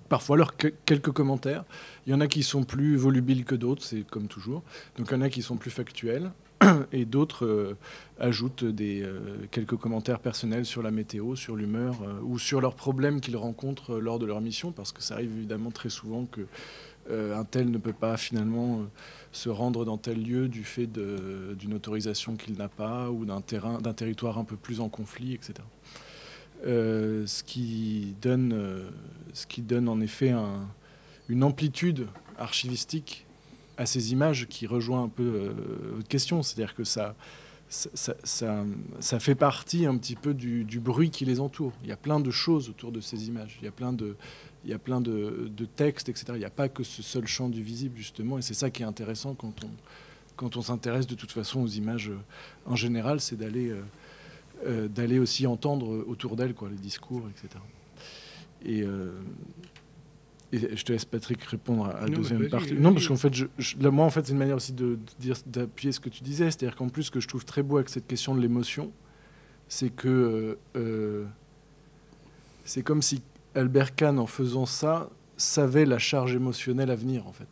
[SPEAKER 3] parfois leurs quelques commentaires. Il y en a qui sont plus volubiles que d'autres, c'est comme toujours. Donc il y en a qui sont plus factuels, et d'autres ajoutent quelques commentaires personnels sur la météo, sur l'humeur, ou sur leurs problèmes qu'ils rencontrent lors de leur mission, parce que ça arrive évidemment très souvent qu'un tel ne peut pas finalement se rendre dans tel lieu du fait d'une autorisation qu'il n'a pas, ou d'un territoire un peu plus en conflit, etc. Ce qui donne en effet une amplitude archivistique à ces images qui rejoint un peu votre question. C'est-à-dire que ça fait partie un petit peu du bruit qui les entoure. Il y a plein de choses autour de ces images. Il y a plein de textes, etc. Il n'y a pas que ce seul champ du visible, justement. Et c'est ça qui est intéressant quand on s'intéresse de toute façon aux images en général, c'est d'aller d'aller aussi entendre autour d'elle les discours, etc. Et je te laisse, Patrick, répondre à la deuxième partie. Non, parce qu'en fait, moi, en fait, c'est une manière aussi d'appuyer ce que tu disais. C'est-à-dire qu'en plus, ce que je trouve très beau avec cette question de l'émotion, c'est que c'est comme si Albert Kahn, en faisant ça, savait la charge émotionnelle à venir, en fait.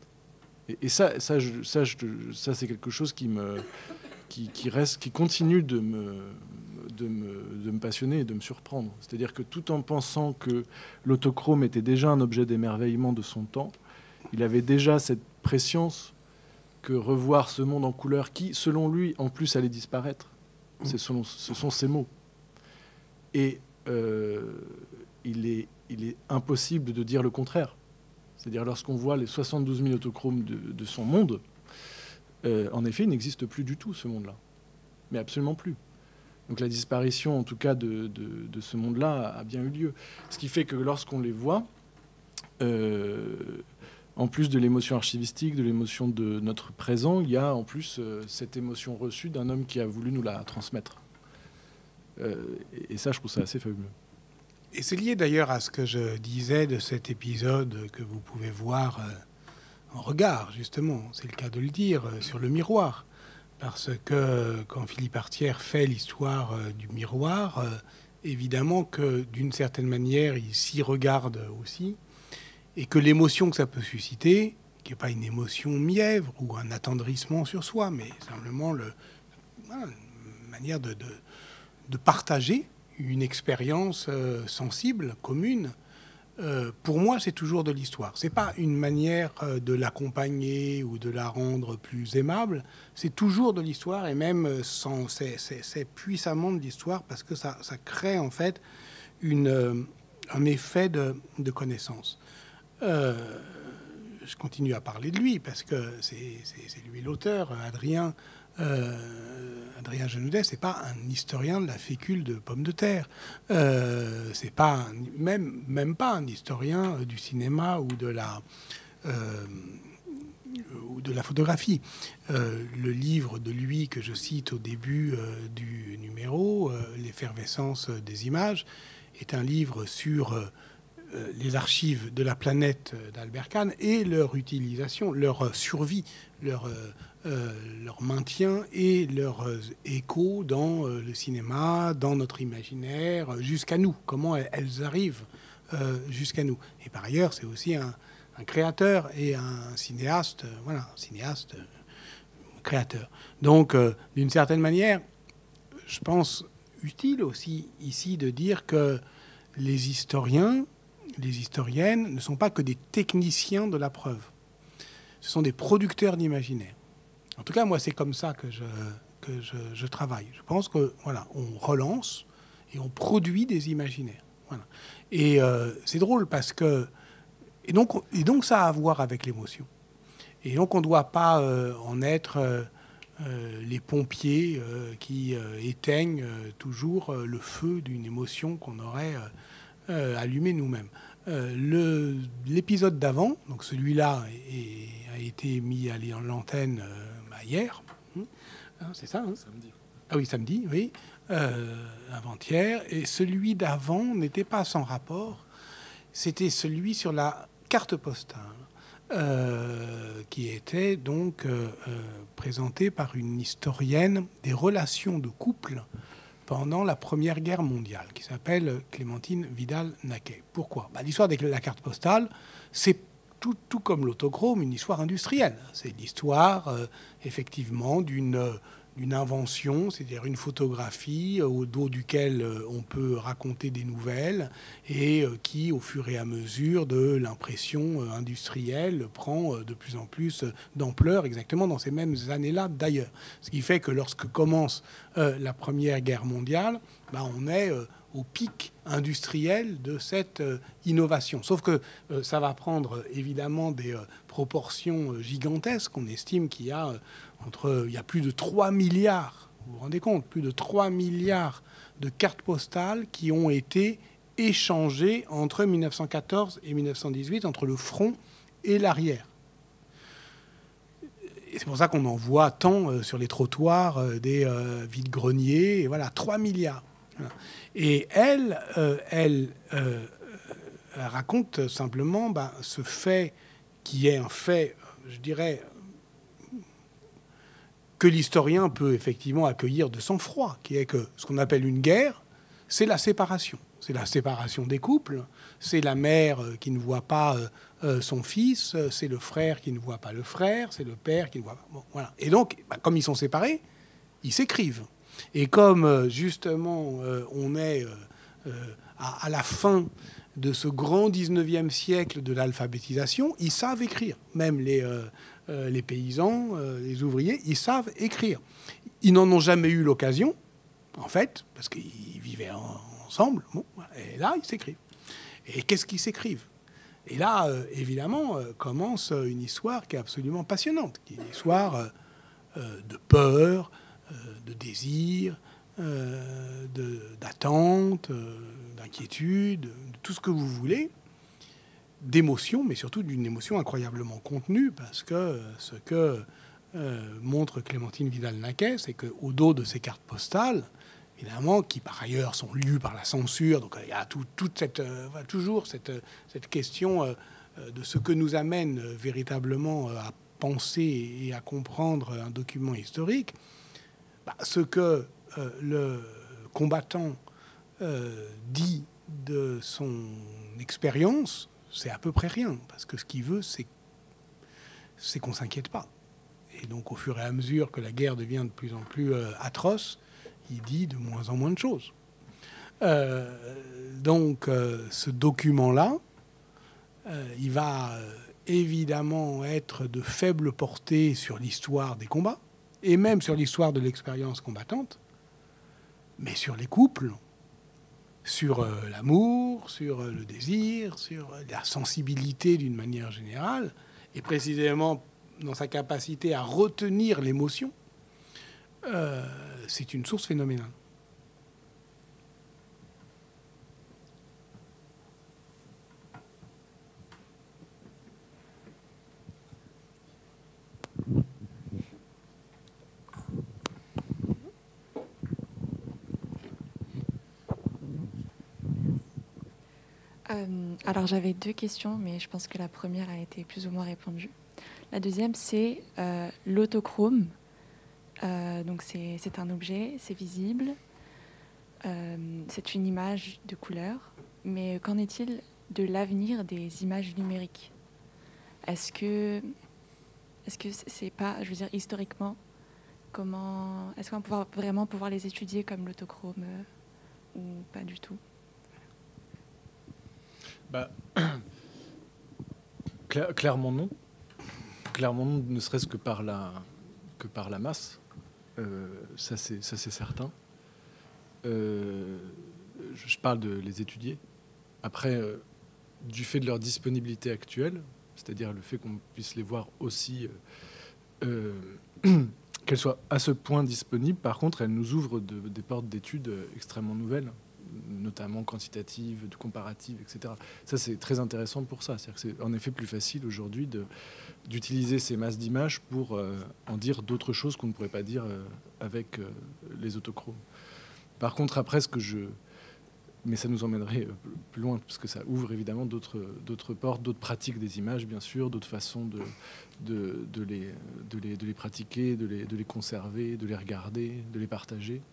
[SPEAKER 3] Et ça c'est quelque chose qui continue de me passionner et de me surprendre. C'est-à-dire que tout en pensant que l'autochrome était déjà un objet d'émerveillement de son temps, il avait déjà cette prescience que revoir ce monde en couleur qui, selon lui, en plus allait disparaître. Ce sont ses mots. Et il est impossible de dire le contraire. C'est-à-dire lorsqu'on voit les 72 000 autochromes de son monde, en effet, il n'existe plus du tout ce monde-là. Mais absolument plus. Donc la disparition, en tout cas, de ce monde-là a bien eu lieu. Ce qui fait que lorsqu'on les voit, en plus de l'émotion archivistique, de l'émotion de notre présent, il y a en plus cette émotion reçue d'un homme qui a voulu nous la transmettre. Et ça, je trouve ça assez fabuleux.
[SPEAKER 6] Et c'est lié d'ailleurs à ce que je disais de cet épisode que vous pouvez voir en regard, justement, c'est le cas de le dire, sur le miroir. Parce que quand Philippe Artière fait l'histoire du miroir, évidemment que d'une certaine manière, il s'y regarde aussi, et que l'émotion que ça peut susciter, qui n'est pas une émotion mièvre ou un attendrissement sur soi, mais simplement une manière de partager une expérience sensible, commune, pour moi, c'est toujours de l'histoire. C'est pas une manière de l'accompagner ou de la rendre plus aimable. C'est toujours de l'histoire, et même c'est puissamment de l'histoire parce que ça crée en fait un effet de connaissance. Je continue à parler de lui parce que c'est lui l'auteur, Adrien Genoudet. C'est pas un historien de la fécule de pommes de terre. C'est pas même pas un historien du cinéma ou de la photographie. Le livre de lui que je cite au début du numéro, L'effervescence des images, est un livre sur les archives de la planète d'Albert Kahn et leur utilisation, leur survie, leur maintien et leur écho dans le cinéma, dans notre imaginaire, jusqu'à nous, comment elles arrivent jusqu'à nous. Et par ailleurs, c'est aussi un créateur et un cinéaste, créateur. Donc, d'une certaine manière, je pense utile aussi ici de dire que les historiens, les historiennes ne sont pas que des techniciens de la preuve. Ce sont des producteurs d'imaginaire. En tout cas, moi, c'est comme ça que je travaille. Je pense que voilà, on relance et on produit des imaginaires. Voilà. Et c'est drôle parce que et donc ça a à voir avec l'émotion. Et donc on ne doit pas en être les pompiers qui éteignent toujours le feu d'une émotion qu'on aurait allumée nous-mêmes. L'épisode d'avant, donc celui-là a été mis à l'antenne hier. C'est ça, hein?
[SPEAKER 3] Samedi.
[SPEAKER 6] Ah oui, samedi, oui. Avant-hier. Et celui d'avant n'était pas sans rapport. C'était celui sur la carte postale, qui était donc présentée par une historienne des relations de couple pendant la Première Guerre mondiale, qui s'appelle Clémentine Vidal-Naquet. Pourquoi ? L'histoire de la carte postale, c'est tout comme l'autochrome, une histoire industrielle. C'est l'histoire, effectivement, d'une invention, c'est-à-dire une photographie au dos duquel on peut raconter des nouvelles et qui, au fur et à mesure de l'impression industrielle, prend de plus en plus d'ampleur, exactement dans ces mêmes années-là d'ailleurs. Ce qui fait que lorsque commence la Première Guerre mondiale, on est au pic industriel de cette innovation. Sauf que ça va prendre évidemment des proportions gigantesques. On estime qu'il y a il y a plus de 3 milliards, vous vous rendez compte, plus de 3 milliards de cartes postales qui ont été échangées entre 1914 et 1918, entre le front et l'arrière. Et c'est pour ça qu'on en voit tant sur les trottoirs des vide-greniers. Et voilà, 3 milliards. Voilà. Et elle raconte simplement ce fait qui est un fait, je dirais, que l'historien peut effectivement accueillir de sang-froid, qui est que ce qu'on appelle une guerre, c'est la séparation. C'est la séparation des couples, c'est la mère qui ne voit pas son fils, c'est le frère qui ne voit pas le frère, c'est le père qui ne voit pas... Bon, voilà. Et donc, comme ils sont séparés, ils s'écrivent. Et comme, justement, on est à la fin de ce grand 19e siècle de l'alphabétisation, ils savent écrire. Même les paysans, les ouvriers, ils savent écrire. Ils n'en ont jamais eu l'occasion, en fait, parce qu'ils vivaient ensemble. Bon, et là, ils s'écrivent. Et qu'est-ce qu'ils s'écrivent? Et là, évidemment, commence une histoire qui est absolument passionnante, qui est une histoire de peur, de désir, d'attente, d'inquiétude, de tout ce que vous voulez, d'émotion, mais surtout d'une émotion incroyablement contenue, parce que ce que montre Clémentine Vidal-Naquet, c'est qu'au dos de ces cartes postales, évidemment, qui par ailleurs sont lues par la censure, donc il y a toujours cette question de ce que nous amène véritablement à penser et à comprendre un document historique. Ce que le combattant dit de son expérience, c'est à peu près rien, parce que ce qu'il veut, c'est qu'on ne s'inquiète pas. Et donc, au fur et à mesure que la guerre devient de plus en plus atroce, il dit de moins en moins de choses. Donc, ce document-là, il va évidemment être de faible portée sur l'histoire des combats, et même sur l'histoire de l'expérience combattante, mais sur les couples, sur l'amour, sur le désir, sur la sensibilité d'une manière générale, et précisément dans sa capacité à retenir l'émotion, c'est une source phénoménale.
[SPEAKER 8] Alors j'avais deux questions, mais je pense que la première a été plus ou moins répondue. La deuxième, c'est l'autochrome. Donc c'est un objet, c'est visible, c'est une image de couleur. Mais qu'en est-il de l'avenir des images numériques? Est-ce que c'est pas, je veux dire, historiquement, est-ce qu'on va vraiment pouvoir les étudier comme l'autochrome ou pas du tout?
[SPEAKER 3] Clairement non. Clairement non, ne serait-ce que par la masse. Ça c'est certain. Je parle de les étudier. Après, du fait de leur disponibilité actuelle, c'est-à-dire le fait qu'on puisse les voir aussi, qu'elles soient à ce point disponibles, par contre, elles nous ouvrent des portes d'études extrêmement nouvelles, notamment quantitatives, de comparatives, etc. Ça, c'est très intéressant pour ça. C'est-à-dire que c'est en effet plus facile aujourd'hui d'utiliser ces masses d'images pour en dire d'autres choses qu'on ne pourrait pas dire avec les autochromes. Par contre, après, mais ça nous emmènerait plus loin, parce que ça ouvre évidemment d'autres portes, d'autres pratiques des images, bien sûr, d'autres façons de les pratiquer, de les conserver, de les regarder, de les partager.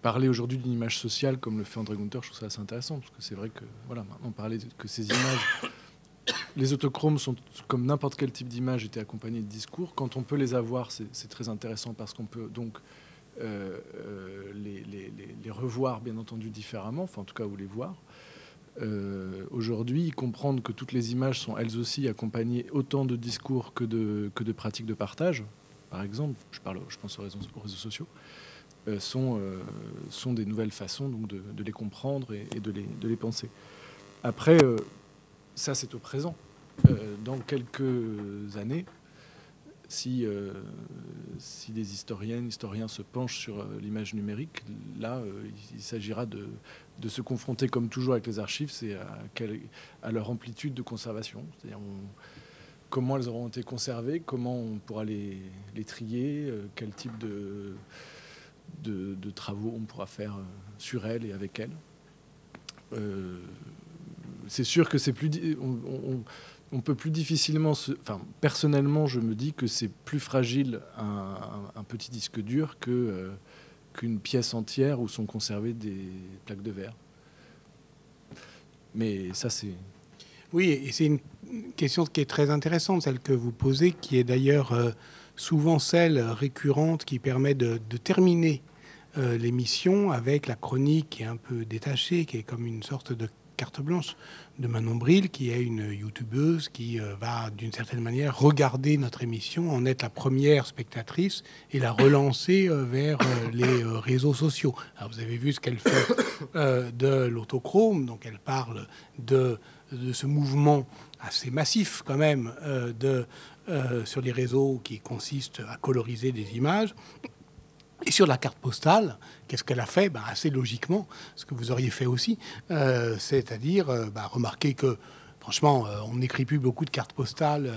[SPEAKER 3] Parler aujourd'hui d'une image sociale comme le fait André Günther, je trouve ça assez intéressant, parce que c'est vrai que, voilà, maintenant parler que ces images, les autochromes sont comme n'importe quel type d'image, étaient accompagnés de discours. Quand on peut les avoir, c'est très intéressant, parce qu'on peut donc les revoir, bien entendu, différemment, enfin en tout cas, ou les voir. Aujourd'hui, comprendre que toutes les images sont elles aussi accompagnées autant de discours que de pratiques de partage, par exemple, je pense aux réseaux sociaux, sont des nouvelles façons donc, de les comprendre et de les penser. Après, ça c'est au présent. Dans quelques années, si des historiens se penchent sur l'image numérique, là, il s'agira de se confronter, comme toujours avec les archives, c'est à leur amplitude de conservation. C'est-à-dire comment elles auront été conservées, comment on pourra les trier, quel type de travaux on pourra faire sur elle et avec elle. C'est sûr que c'est plus... On peut plus difficilement... Enfin, personnellement, je me dis que c'est plus fragile un petit disque dur qu'une pièce entière où sont conservées des plaques de verre. Mais ça, c'est...
[SPEAKER 6] Oui, et c'est une question qui est très intéressante, celle que vous posez, qui est d'ailleurs souvent celle récurrente qui permet de terminer l'émission avec la chronique qui est un peu détachée, qui est comme une sorte de carte blanche de Manon Bril, qui est une youtubeuse qui va d'une certaine manière regarder notre émission, en être la première spectatrice et la relancer vers les réseaux sociaux. Alors vous avez vu ce qu'elle fait de l'autochrome, donc elle parle de ce mouvement assez massif quand même sur les réseaux qui consiste à coloriser des images. Et sur la carte postale, qu'est-ce qu'elle a fait? Assez logiquement, ce que vous auriez fait aussi, c'est-à-dire remarquer que, franchement, on n'écrit plus beaucoup de cartes postales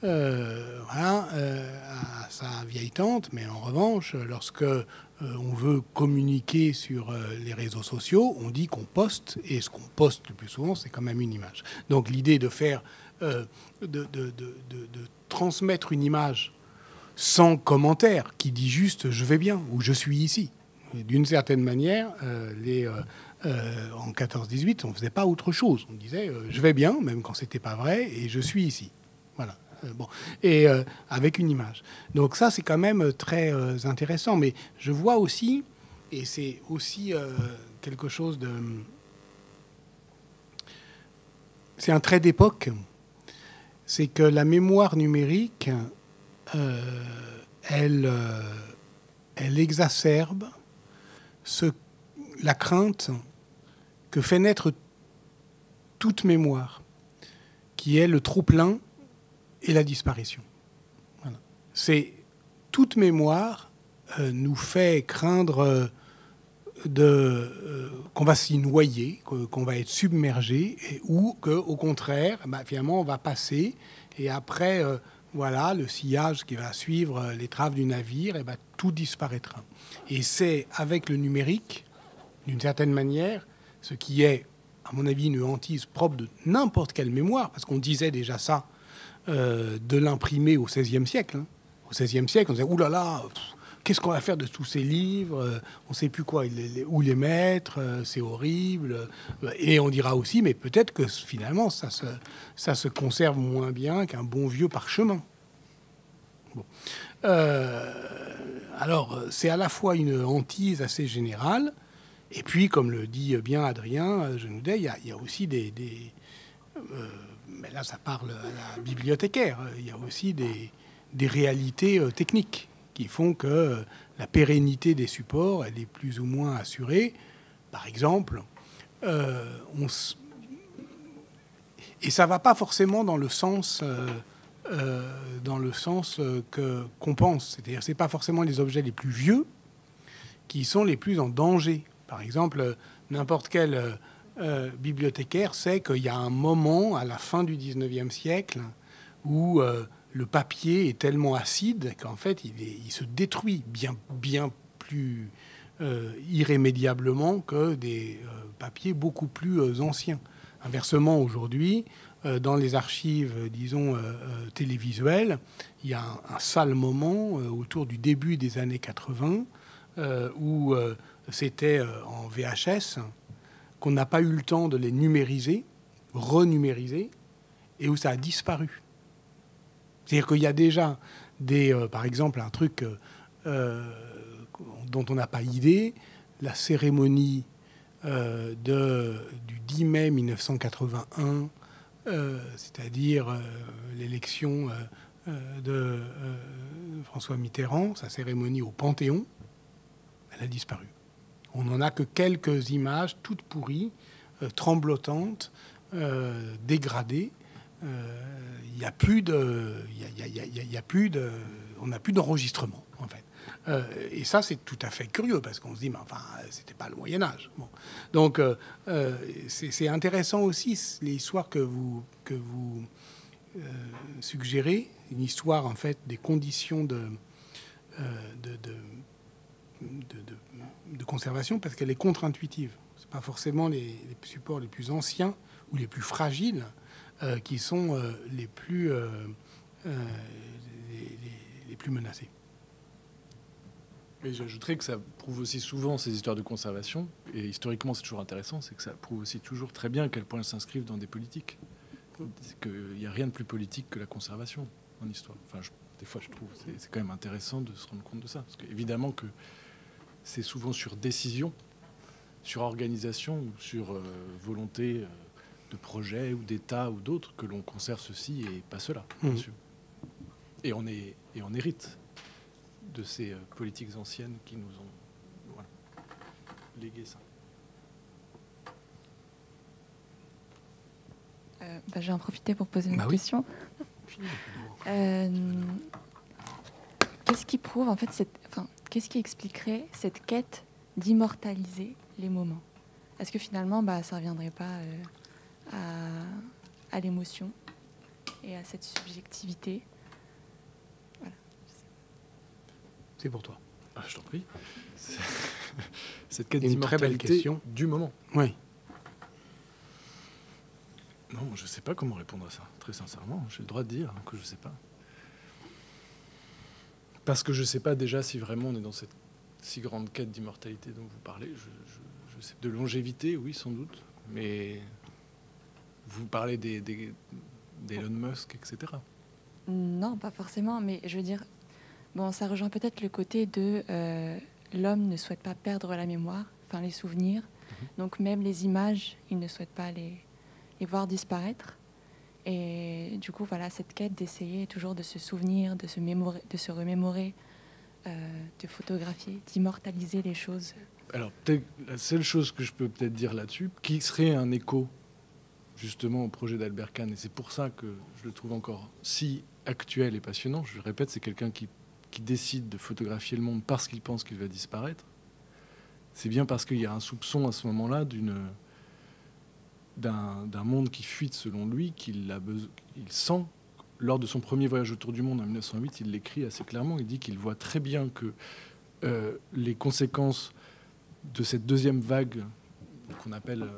[SPEAKER 6] à sa vieille tante, mais en revanche, lorsque on veut communiquer sur les réseaux sociaux, on dit qu'on poste, et ce qu'on poste le plus souvent, c'est quand même une image. Donc l'idée de faire, de transmettre une image sans commentaire, qui dit juste « je vais bien » ou « je suis ici ». D'une certaine manière, en 14-18, on ne faisait pas autre chose. On disait « je vais bien », même quand ce n'était pas vrai, et « je suis ici ». Voilà. Et avec une image. Donc ça, c'est quand même très intéressant. Mais je vois aussi, et c'est aussi quelque chose de... C'est un trait d'époque, c'est que la mémoire numérique... elle exacerbe la crainte que fait naître toute mémoire, qui est le trop-plein et la disparition. Voilà. C'est toute mémoire nous fait craindre qu'on va s'y noyer, qu'on va être submergé, ou qu'au contraire, finalement, on va passer, et après... voilà, le sillage qui va suivre les traves du navire, et tout disparaîtra. Et c'est avec le numérique, d'une certaine manière, ce qui est, à mon avis, une hantise propre de n'importe quelle mémoire, parce qu'on disait déjà ça de l'imprimer au XVIe siècle. Hein. Au XVIe siècle, on disait « Ouh là là, qu'est-ce qu'on va faire de tous ces livres? On ne sait plus où les mettre, c'est horrible. » Et on dira aussi, mais peut-être que finalement, ça se conserve moins bien qu'un bon vieux parchemin. Bon. Alors, c'est à la fois une hantise assez générale, et puis, comme le dit bien Adrien Genoudet, il y a aussi mais là, ça parle à la bibliothécaire, il y a aussi des réalités techniques qui font que la pérennité des supports, elle est plus ou moins assurée. Par exemple, et ça ne va pas forcément dans le sens qu'on pense. C'est-à-dire, ce n'est pas forcément les objets les plus vieux qui sont les plus en danger. Par exemple, n'importe quel bibliothécaire sait qu'il y a un moment, à la fin du 19e siècle, où le papier est tellement acide qu'en fait, il se détruit bien plus irrémédiablement que des papiers beaucoup plus anciens. Inversement, aujourd'hui, dans les archives, disons, télévisuelles, il y a un sale moment autour du début des années 80 où c'était en VHS, qu'on n'a pas eu le temps de les numériser, renumériser, et où ça a disparu. C'est-à-dire qu'il y a déjà, par exemple, un truc dont on n'a pas idée, la cérémonie du 10 mai 1981, c'est-à-dire l'élection de François Mitterrand, sa cérémonie au Panthéon, elle a disparu. On n'en a que quelques images toutes pourries, tremblotantes, dégradées. Il n'y a plus on n'a plus d'enregistrement, en fait. Et ça, c'est tout à fait curieux, parce qu'on se dit, mais enfin, c'était pas le Moyen-Âge. Bon. Donc, c'est intéressant aussi, l'histoire que vous suggérez, une histoire, en fait, des conditions de conservation parce qu'elle est contre-intuitive. Ce pas forcément les supports les plus anciens ou les plus fragiles qui sont les plus menacés.
[SPEAKER 3] Mais j'ajouterais que ça prouve aussi souvent ces histoires de conservation, et historiquement c'est toujours intéressant, c'est que ça prouve aussi toujours très bien à quel point elles s'inscrivent dans des politiques. C'est qu'il n'y a rien de plus politique que la conservation en histoire. Enfin, des fois je trouve, c'est quand même intéressant de se rendre compte de ça. Parce qu'évidemment que c'est souvent sur décision, sur organisation, ou sur volonté de projet ou d'État ou d'autres que l'on conserve ceci et pas cela, bien sûr. Et on hérite de ces politiques anciennes qui nous ont légué ça.
[SPEAKER 8] Je vais en profiter pour poser une question. Qu'est-ce qui prouve, en fait, qu'est-ce qui expliquerait cette quête d'immortaliser les moments? Est-ce que finalement, ça ne reviendrait pas à l'émotion et à cette subjectivité? Voilà.
[SPEAKER 6] C'est pour toi.
[SPEAKER 3] Ah, je t'en prie. Cette quête
[SPEAKER 6] une très belle
[SPEAKER 3] d'immortalité
[SPEAKER 6] question.
[SPEAKER 3] du moment.
[SPEAKER 6] Oui.
[SPEAKER 3] Non, je ne sais pas comment répondre à ça. Très sincèrement, j'ai le droit de dire que je ne sais pas. Parce que je ne sais pas déjà si vraiment on est dans cette si grande quête d'immortalité dont vous parlez. Je sais, de longévité, oui, sans doute. Mais vous parlez d'Elon Musk, etc.
[SPEAKER 8] Non, pas forcément. Mais je veux dire, ça rejoint peut-être le côté de l'homme ne souhaite pas perdre la mémoire, enfin les souvenirs. Donc même les images, il ne souhaite pas les voir disparaître. Et du coup, voilà, cette quête d'essayer toujours de se souvenir, de se remémorer, de photographier, d'immortaliser les choses.
[SPEAKER 3] Alors, peut-être la seule chose que je peux peut-être dire là-dessus, qui serait un écho justement au projet d'Albert Kahn, et c'est pour ça que je le trouve encore si actuel et passionnant. Je le répète, c'est quelqu'un qui décide de photographier le monde parce qu'il pense qu'il va disparaître. C'est bien parce qu'il y a un soupçon à ce moment-là d'un monde qui fuite selon lui, il sent. Lors de son premier voyage autour du monde en 1908, il l'écrit assez clairement. Il dit qu'il voit très bien que les conséquences de cette deuxième vague qu'on appelle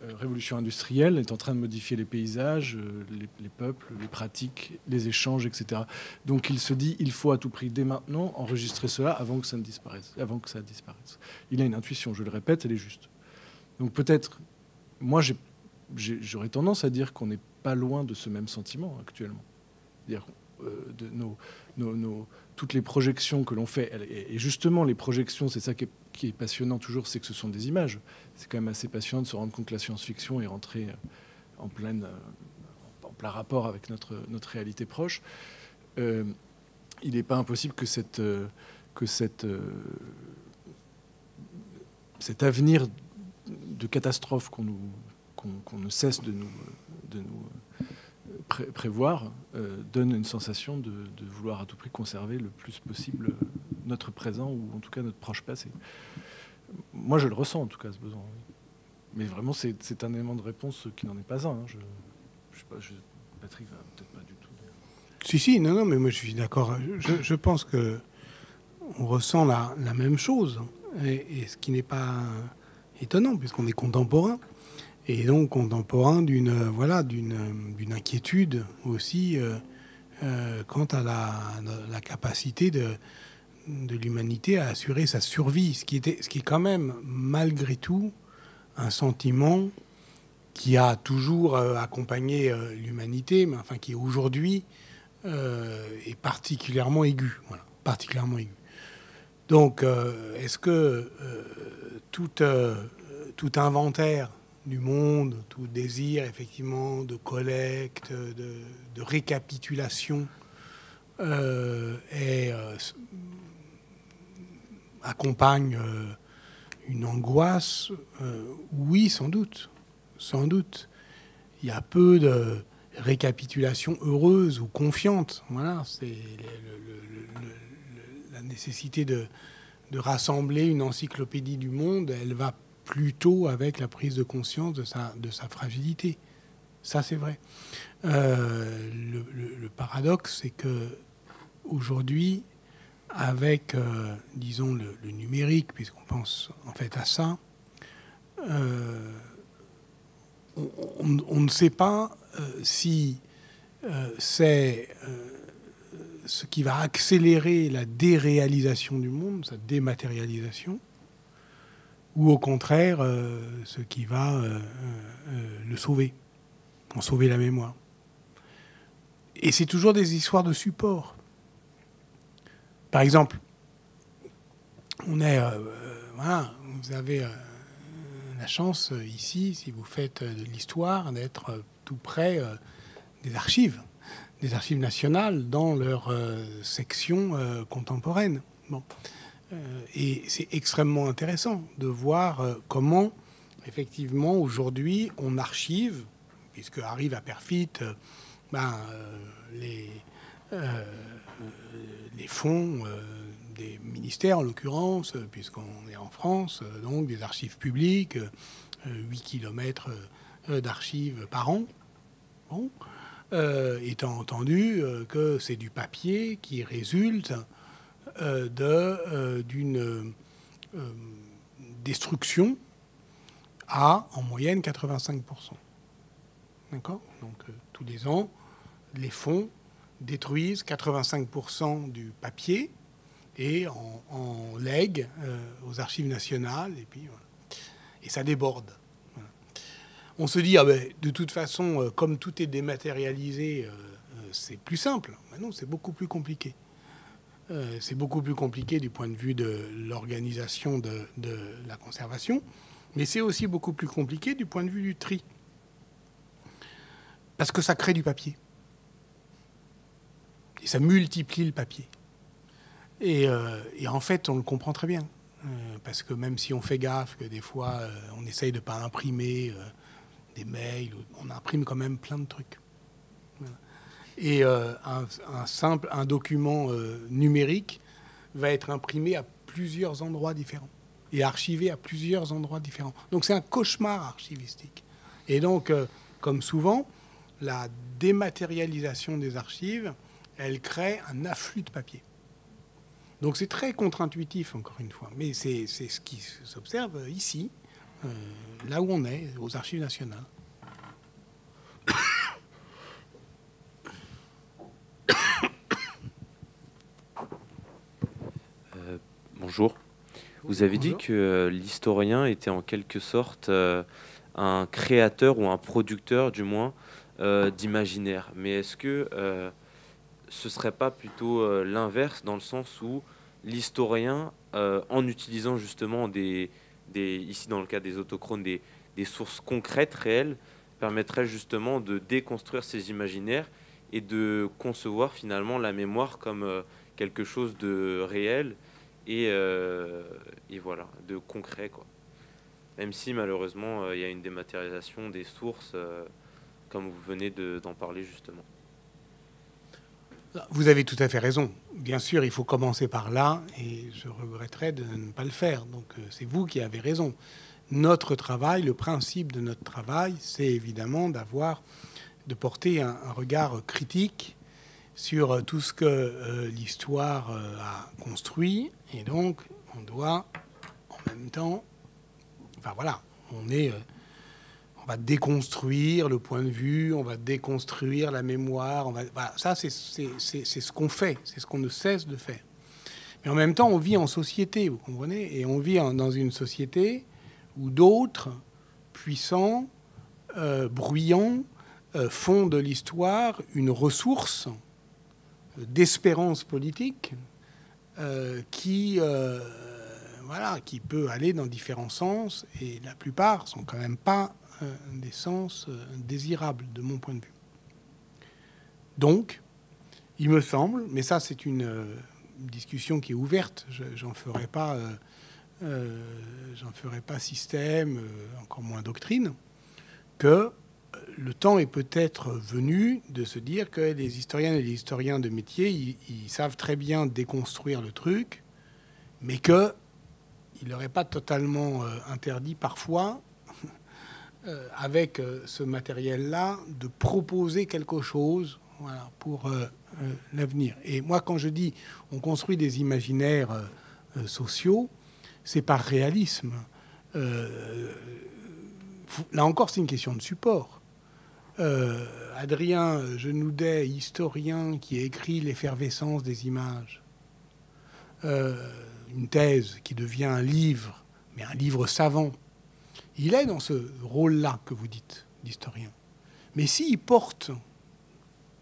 [SPEAKER 3] révolution industrielle est en train de modifier les paysages, les peuples, les pratiques, les échanges, etc. Donc il se dit, il faut à tout prix, dès maintenant, enregistrer cela avant que ça disparaisse. Il a une intuition, je le répète, elle est juste. Donc peut-être, moi j'aurais tendance à dire qu'on n'est pas loin de ce même sentiment actuellement. C'est-à-dire toutes les projections que l'on fait, et justement les projections, c'est ça qui est passionnant toujours, c'est que ce sont des images. C'est quand même assez passionnant de se rendre compte que la science-fiction est rentrée en plein rapport avec notre réalité proche. Il n'est pas impossible que cet avenir de catastrophe qu'on ne cesse de nous prévoir donne une sensation de vouloir à tout prix conserver le plus possible notre présent ou en tout cas notre proche passé. Moi, je le ressens en tout cas, ce besoin. Oui. Mais vraiment, c'est un élément de réponse qui n'en est pas un. Hein. Je sais pas, Patrick va peut-être pas du tout.
[SPEAKER 6] Si, non, mais moi je suis d'accord. Je pense que on ressent la même chose, et ce qui n'est pas étonnant puisqu'on est contemporain. Et donc contemporain d'une inquiétude aussi quant à la capacité de l'humanité à assurer sa survie, ce qui est quand même malgré tout un sentiment qui a toujours accompagné l'humanité, mais enfin qui aujourd'hui est particulièrement aigu. Voilà, particulièrement aigu. Donc est-ce que tout inventaire du monde, tout désir effectivement de collecte, de récapitulation accompagne une angoisse? Oui, sans doute. Il y a peu de récapitulation heureuse ou confiante. Voilà, c'est la nécessité de rassembler une encyclopédie du monde. Elle va plutôt avec la prise de conscience de sa fragilité. Ça, c'est vrai. Le paradoxe, c'est que aujourd'hui, avec, disons, le numérique, puisqu'on pense en fait à ça, on ne sait pas si c'est ce qui va accélérer la déréalisation du monde, sa dématérialisation, ou au contraire, ce qui va le sauver, en sauver la mémoire. Et c'est toujours des histoires de support. Par exemple, voilà, vous avez la chance ici, si vous faites de l'histoire, d'être tout près des archives nationales dans leur section contemporaine. Bon. Et c'est extrêmement intéressant de voir comment, effectivement, aujourd'hui, on archive, puisque arrive à Perfit les fonds des ministères, en l'occurrence, puisqu'on est en France, donc des archives publiques, 8 kilomètres d'archives par an. Bon. Étant entendu que c'est du papier qui résulte d'une destruction à, en moyenne, 85%. D'accord ? Donc, tous les ans, les fonds détruisent 85% du papier et en lèguent aux archives nationales. Et puis, voilà. Et ça déborde. Voilà. On se dit, de toute façon, comme tout est dématérialisé, c'est plus simple. Mais non, c'est beaucoup plus compliqué. C'est beaucoup plus compliqué du point de vue de l'organisation de la conservation, mais c'est aussi beaucoup plus compliqué du point de vue du tri. Parce que ça crée du papier. Et ça multiplie le papier. Et en fait, on le comprend très bien. Parce que même si on fait gaffe, que des fois, on essaye de ne pas imprimer des mails, on imprime quand même plein de trucs. Voilà. Et un document numérique va être imprimé à plusieurs endroits différents et archivé à plusieurs endroits différents. Donc c'est un cauchemar archivistique. Et donc, comme souvent, la dématérialisation des archives, elle crée un afflux de papier. Donc c'est très contre-intuitif, encore une fois. Mais c'est ce qui s'observe ici, là où on est, aux archives nationales.
[SPEAKER 9] Bonjour. Vous avez dit que l'historien était en quelque sorte un créateur ou un producteur, du moins, d'imaginaire. Mais est-ce que ce serait pas plutôt l'inverse, dans le sens où l'historien, en utilisant justement ici dans le cas des autochrones, des sources concrètes, réelles, permettrait justement de déconstruire ces imaginaires et de concevoir finalement la mémoire comme quelque chose de réel et voilà, de concret, quoi. Même si malheureusement il y a une dématérialisation des sources, comme vous venez d'en parler justement.
[SPEAKER 6] Vous avez tout à fait raison. Bien sûr, il faut commencer par là, et je regretterais de ne pas le faire. Donc c'est vous qui avez raison. Notre travail, le principe de notre travail, c'est évidemment de porter un regard critique sur tout ce que l'histoire a construit, et donc on doit en même temps, enfin voilà, on va déconstruire le point de vue, on va déconstruire la mémoire, voilà, ça c'est ce qu'on fait, c'est ce qu'on ne cesse de faire. Mais en même temps, on vit en société, vous comprenez, et on vit dans une société où d'autres puissants, bruyants, font de l'histoire une ressource d'espérance politique qui peut aller dans différents sens, et la plupart sont quand même pas des sens désirables de mon point de vue. Donc, il me semble, mais ça c'est une discussion qui est ouverte, j'en ferai pas système, encore moins doctrine, que le temps est peut-être venu de se dire que les historiennes et les historiens de métier, ils savent très bien déconstruire le truc, mais qu'il n'aurait pas totalement interdit parfois, avec ce matériel-là, de proposer quelque chose voilà, pour l'avenir. Et moi, quand je dis on construit des imaginaires sociaux, c'est par réalisme. Là encore, c'est une question de support. Adrien Genoudet, historien qui a écrit L'effervescence des images, une thèse qui devient un livre, mais un livre savant, il est dans ce rôle-là que vous dites, d'historien. Mais s'il porte,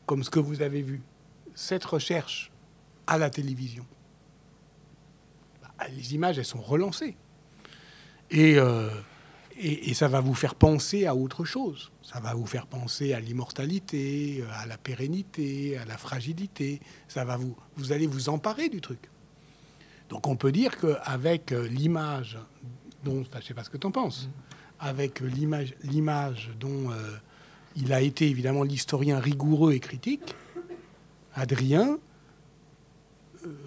[SPEAKER 6] comme ce que vous avez vu, cette recherche à la télévision, les images, elles sont relancées. Et ça va vous faire penser à autre chose. Ça va vous faire penser à l'immortalité, à la pérennité, à la fragilité. Vous allez vous emparer du truc. Donc on peut dire qu'avec l'image dont... je ne sais pas ce que tu en penses. Avec l'image dont il a été évidemment l'historien rigoureux et critique, Adrien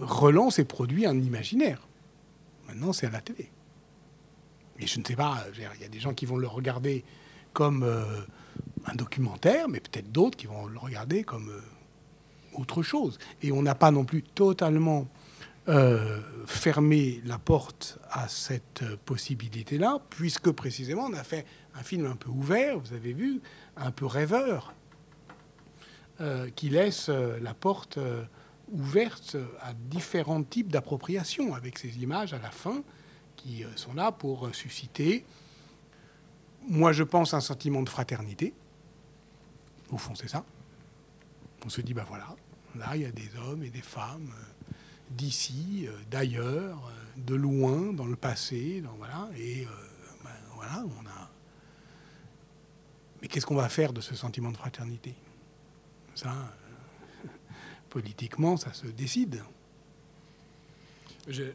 [SPEAKER 6] relance et produit un imaginaire. Maintenant, c'est à la télé. Et je ne sais pas, il y a des gens qui vont le regarder comme un documentaire, mais peut-être d'autres qui vont le regarder comme autre chose. Et on n'a pas non plus totalement fermé la porte à cette possibilité-là, puisque précisément on a fait un film un peu ouvert, vous avez vu, un peu rêveur, qui laisse la porte ouverte à différents types d'appropriation, avec ces images à la fin qui sont là pour susciter, moi je pense, un sentiment de fraternité. Au fond, c'est ça. On se dit, ben voilà, là il y a des hommes et des femmes d'ici, d'ailleurs, de loin, dans le passé, voilà, et ben, voilà, on a... Mais qu'est-ce qu'on va faire de ce sentiment de fraternité? Ça, politiquement, ça se décide.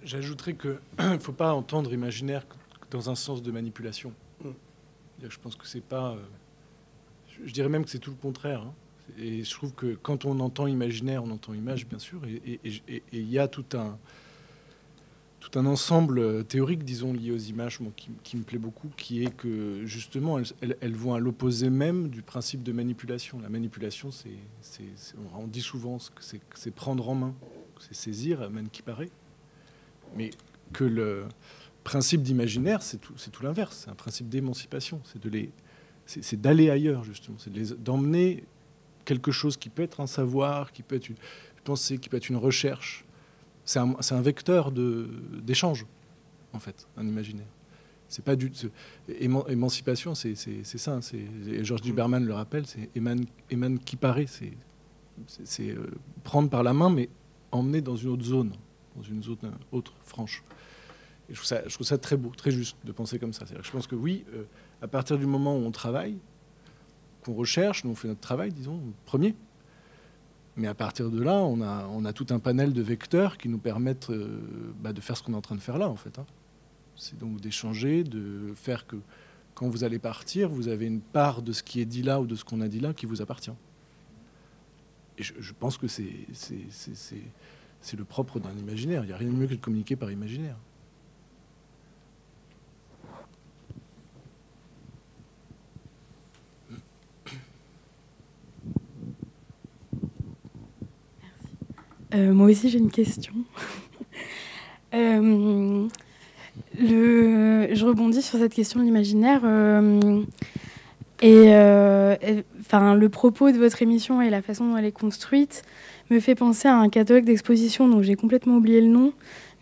[SPEAKER 3] J'ajouterais qu'il ne faut pas entendre imaginaire dans un sens de manipulation. Je pense que c'est pas... je dirais même que c'est tout le contraire. Hein. Et je trouve que quand on entend imaginaire, on entend image, bien sûr. Et il y a tout un ensemble théorique, disons, lié aux images, moi, qui me plaît beaucoup, qui est que, justement, elles vont à l'opposé même du principe de manipulation. La manipulation, on dit souvent que c'est prendre en main, c'est saisir, man qui paraît. Mais que le principe d'imaginaire, c'est tout l'inverse. C'est un principe d'émancipation. C'est d'aller ailleurs, justement. C'est d'emmener quelque chose qui peut être un savoir, qui peut être une pensée, qui peut être une recherche. C'est un vecteur d'échange, en fait, un imaginaire. C'est pas émancipation, c'est ça. Georges Duberman le rappelle, c'est éman qui paraît. C'est prendre par la main, mais emmener dans une autre zone. Dans une zone autre, franche. Et je trouve ça très beau, très juste de penser comme ça. Je pense que oui, à partir du moment où on travaille, qu'on recherche, nous on fait notre travail, disons, premier. Mais à partir de là, on a tout un panel de vecteurs qui nous permettent de faire ce qu'on est en train de faire là, en fait. Hein. C'est donc d'échanger, de faire que quand vous allez partir, vous avez une part de ce qui est dit là ou de ce qu'on a dit là qui vous appartient. Et je pense que c'est le propre d'un imaginaire. Il n'y a rien de mieux que de communiquer par imaginaire.
[SPEAKER 10] Moi aussi, j'ai une question. Je rebondis sur cette question de l'imaginaire. Le propos de votre émission et la façon dont elle est construite me fait penser à un catalogue d'expositions dont j'ai complètement oublié le nom,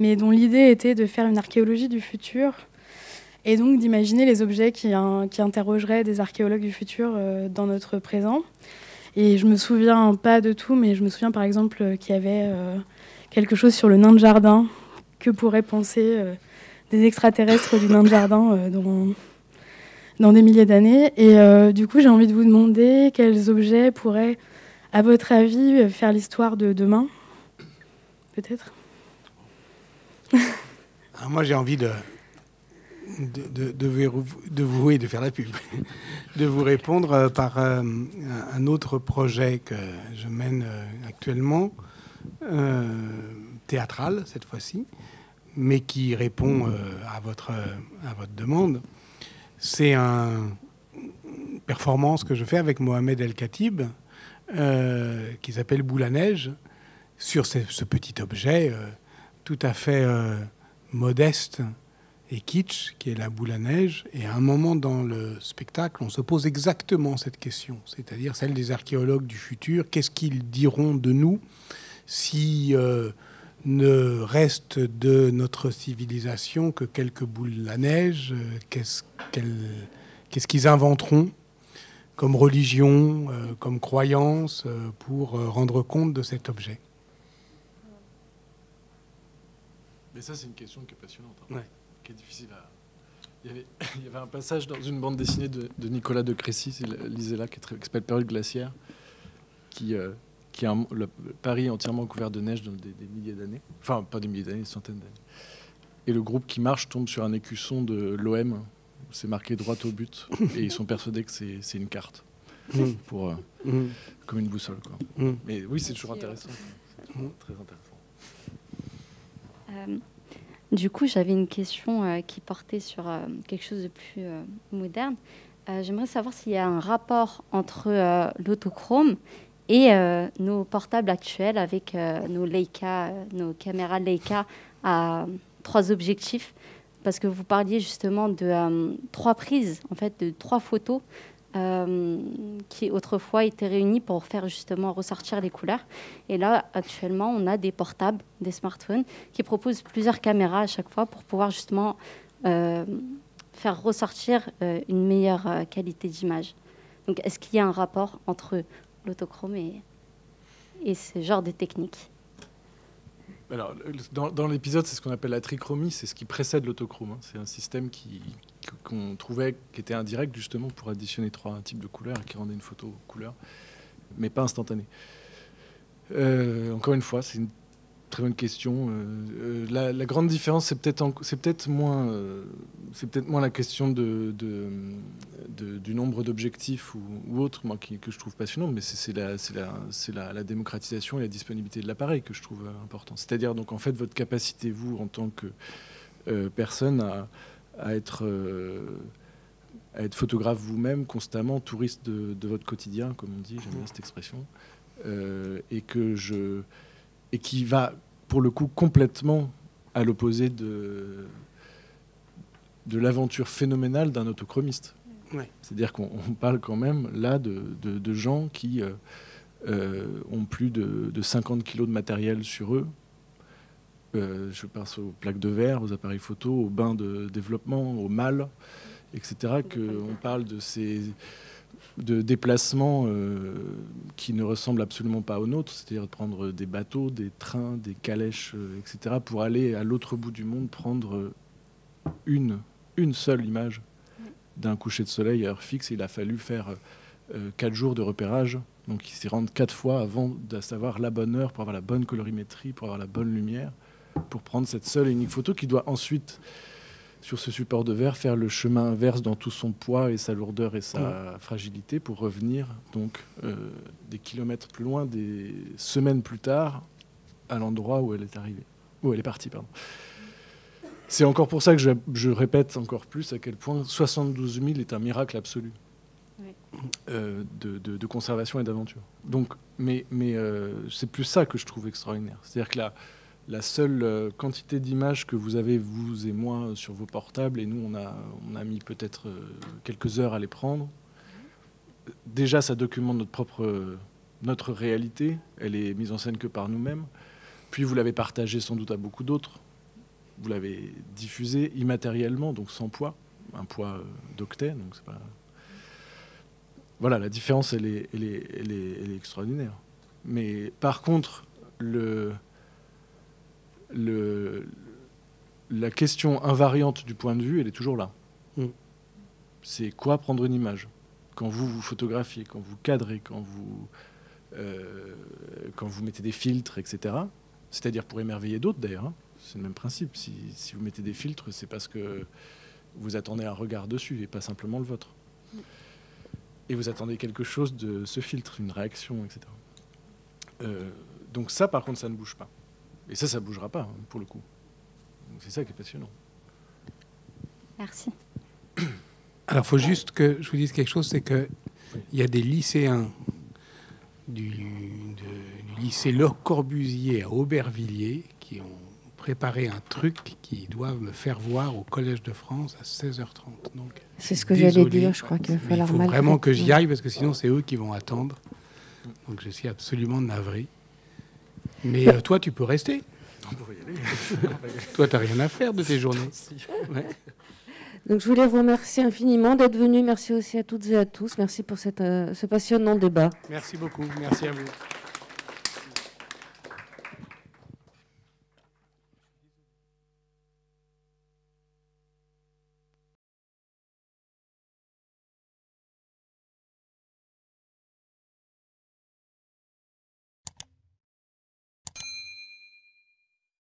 [SPEAKER 10] mais dont l'idée était de faire une archéologie du futur et donc d'imaginer les objets qui interrogeraient des archéologues du futur dans notre présent. Et je me souviens pas de tout, mais je me souviens par exemple qu'il y avait quelque chose sur le nain de jardin. Que pourraient penser des extraterrestres du nain de jardin dans des milliers d'années. Et du coup, j'ai envie de vous demander quels objets pourraient, à votre avis, faire l'histoire de demain, peut-être.
[SPEAKER 6] Alors moi, j'ai envie de faire la pub, de vous répondre par un autre projet que je mène actuellement, théâtral cette fois-ci, mais qui répond à votre demande. C'est une performance que je fais avec Mohamed El Khatib, qui s'appelle Boule à neige, sur ce petit objet tout à fait modeste et kitsch, qui est la boule à neige. Et à un moment dans le spectacle, on se pose exactement cette question, c'est-à-dire celle des archéologues du futur. Qu'est-ce qu'ils diront de nous si ne reste de notre civilisation que quelques boules à neige? Qu'est-ce qu'ils inventeront comme religion, comme croyance, pour rendre compte de cet objet?
[SPEAKER 3] Mais ça, c'est une question qui est passionnante,
[SPEAKER 6] Ouais.
[SPEAKER 3] qui est difficile à... Il y avait un passage dans une bande dessinée de Nicolas de Crécy, lisez là, qui s'appelle Période glaciaire, qui a le Paris entièrement couvert de neige dans des milliers d'années. Enfin, pas des milliers d'années, des centaines d'années. Et le groupe qui marche tombe sur un écusson de l'OM, où c'est marqué droit au but, et ils sont persuadés que c'est une carte, pour, comme une boussole, quoi. Mais oui, c'est toujours intéressant. C'est toujours très intéressant.
[SPEAKER 11] Du coup, j'avais une question qui portait sur quelque chose de plus moderne. J'aimerais savoir s'il y a un rapport entre l'autochrome et nos portables actuels avec nos Leica, nos caméras Leica à 3 objectifs. Parce que vous parliez justement de 3 prises, en fait, de 3 photos qui autrefois étaient réunies pour faire justement ressortir les couleurs. Et là, actuellement, on a des portables, des smartphones qui proposent plusieurs caméras à chaque fois pour pouvoir justement faire ressortir une meilleure qualité d'image. Donc, est-ce qu'il y a un rapport entre l'autochrome et ce genre de technique?
[SPEAKER 3] Alors, dans l'épisode, c'est ce qu'on appelle la trichromie, c'est ce qui précède l'autochrome. C'est un système qu'on trouvait qui était indirect, justement, pour additionner 3 types de couleurs et qui rendait une photo couleur, mais pas instantanée. Encore une fois, c'est une très bonne question. La grande différence, c'est peut-être moins la question du nombre d'objectifs ou autre, moi, que je trouve passionnant, mais c'est la démocratisation et la disponibilité de l'appareil que je trouve important. C'est-à-dire, donc, en fait, votre capacité, vous, en tant que personne, à être photographe vous-même, constamment, touriste de votre quotidien, comme on dit, j'aime bien cette expression, et qui va, pour le coup, complètement à l'opposé de l'aventure phénoménale d'un autochromiste.
[SPEAKER 6] Ouais.
[SPEAKER 3] C'est-à-dire qu'on parle quand même, là, de gens qui ont plus de 50 kilos de matériel sur eux. Je pense aux plaques de verre, aux appareils photo, aux bains de développement, aux malles, etc. On parle de déplacements qui ne ressemblent absolument pas aux nôtres, c'est-à-dire de prendre des bateaux, des trains, des calèches, etc., pour aller à l'autre bout du monde prendre une seule image d'un coucher de soleil à heure fixe. Il a fallu faire 4 jours de repérage, donc il s'y rendre 4 fois avant de savoir la bonne heure, pour avoir la bonne colorimétrie, pour avoir la bonne lumière, pour prendre cette seule et unique photo qui doit ensuite, sur ce support de verre, faire le chemin inverse dans tout son poids et sa lourdeur et sa fragilité pour revenir donc des kilomètres plus loin, des semaines plus tard, à l'endroit où elle est arrivée, où elle est partie, pardon. C'est encore pour ça que je répète encore plus à quel point 72 000 est un miracle absolu de conservation et d'aventure. Donc, mais c'est plus ça que je trouve extraordinaire. C'est-à-dire que la seule quantité d'images que vous avez, vous et moi, sur vos portables, et nous, on a mis peut-être quelques heures à les prendre. Déjà, ça documente notre réalité. Elle est mise en scène que par nous-mêmes. Puis, vous l'avez partagée sans doute à beaucoup d'autres. Vous l'avez diffusée immatériellement, donc sans poids. Un poids d'octet, donc c'est pas... Voilà, la différence, elle est extraordinaire. Mais par contre, la question invariante du point de vue, elle est toujours là. C'est quoi prendre une image? Quand vous photographiez, quand vous cadrez, quand vous mettez des filtres, etc. C'est-à-dire pour émerveiller d'autres, d'ailleurs. Hein. C'est le même principe. Si vous mettez des filtres, c'est parce que vous attendez un regard dessus et pas simplement le vôtre. Et vous attendez quelque chose de ce filtre, une réaction, etc. Donc ça, par contre, ça ne bouge pas. Et ça ne bougera pas, hein, pour le coup. C'est ça qui est passionnant.
[SPEAKER 11] Merci.
[SPEAKER 6] Alors, il faut juste que je vous dise quelque chose, c'est qu'il y a des lycéens du lycée Le Corbusier à Aubervilliers qui ont préparé un truc qu'ils doivent me faire voir au Collège de France à 16h30. Donc,
[SPEAKER 2] c'est ce que j'allais dire, je crois qu'il va falloir
[SPEAKER 6] il faut vraiment que j'y aille parce que sinon c'est eux qui vont attendre. Donc je suis absolument navré. Mais toi, tu peux rester. Toi, tu n'as rien à faire de tes journées. Ouais.
[SPEAKER 2] Donc je voulais vous remercier infiniment d'être venus. Merci aussi à toutes et à tous. Merci pour ce passionnant débat.
[SPEAKER 6] Merci beaucoup. Merci à vous.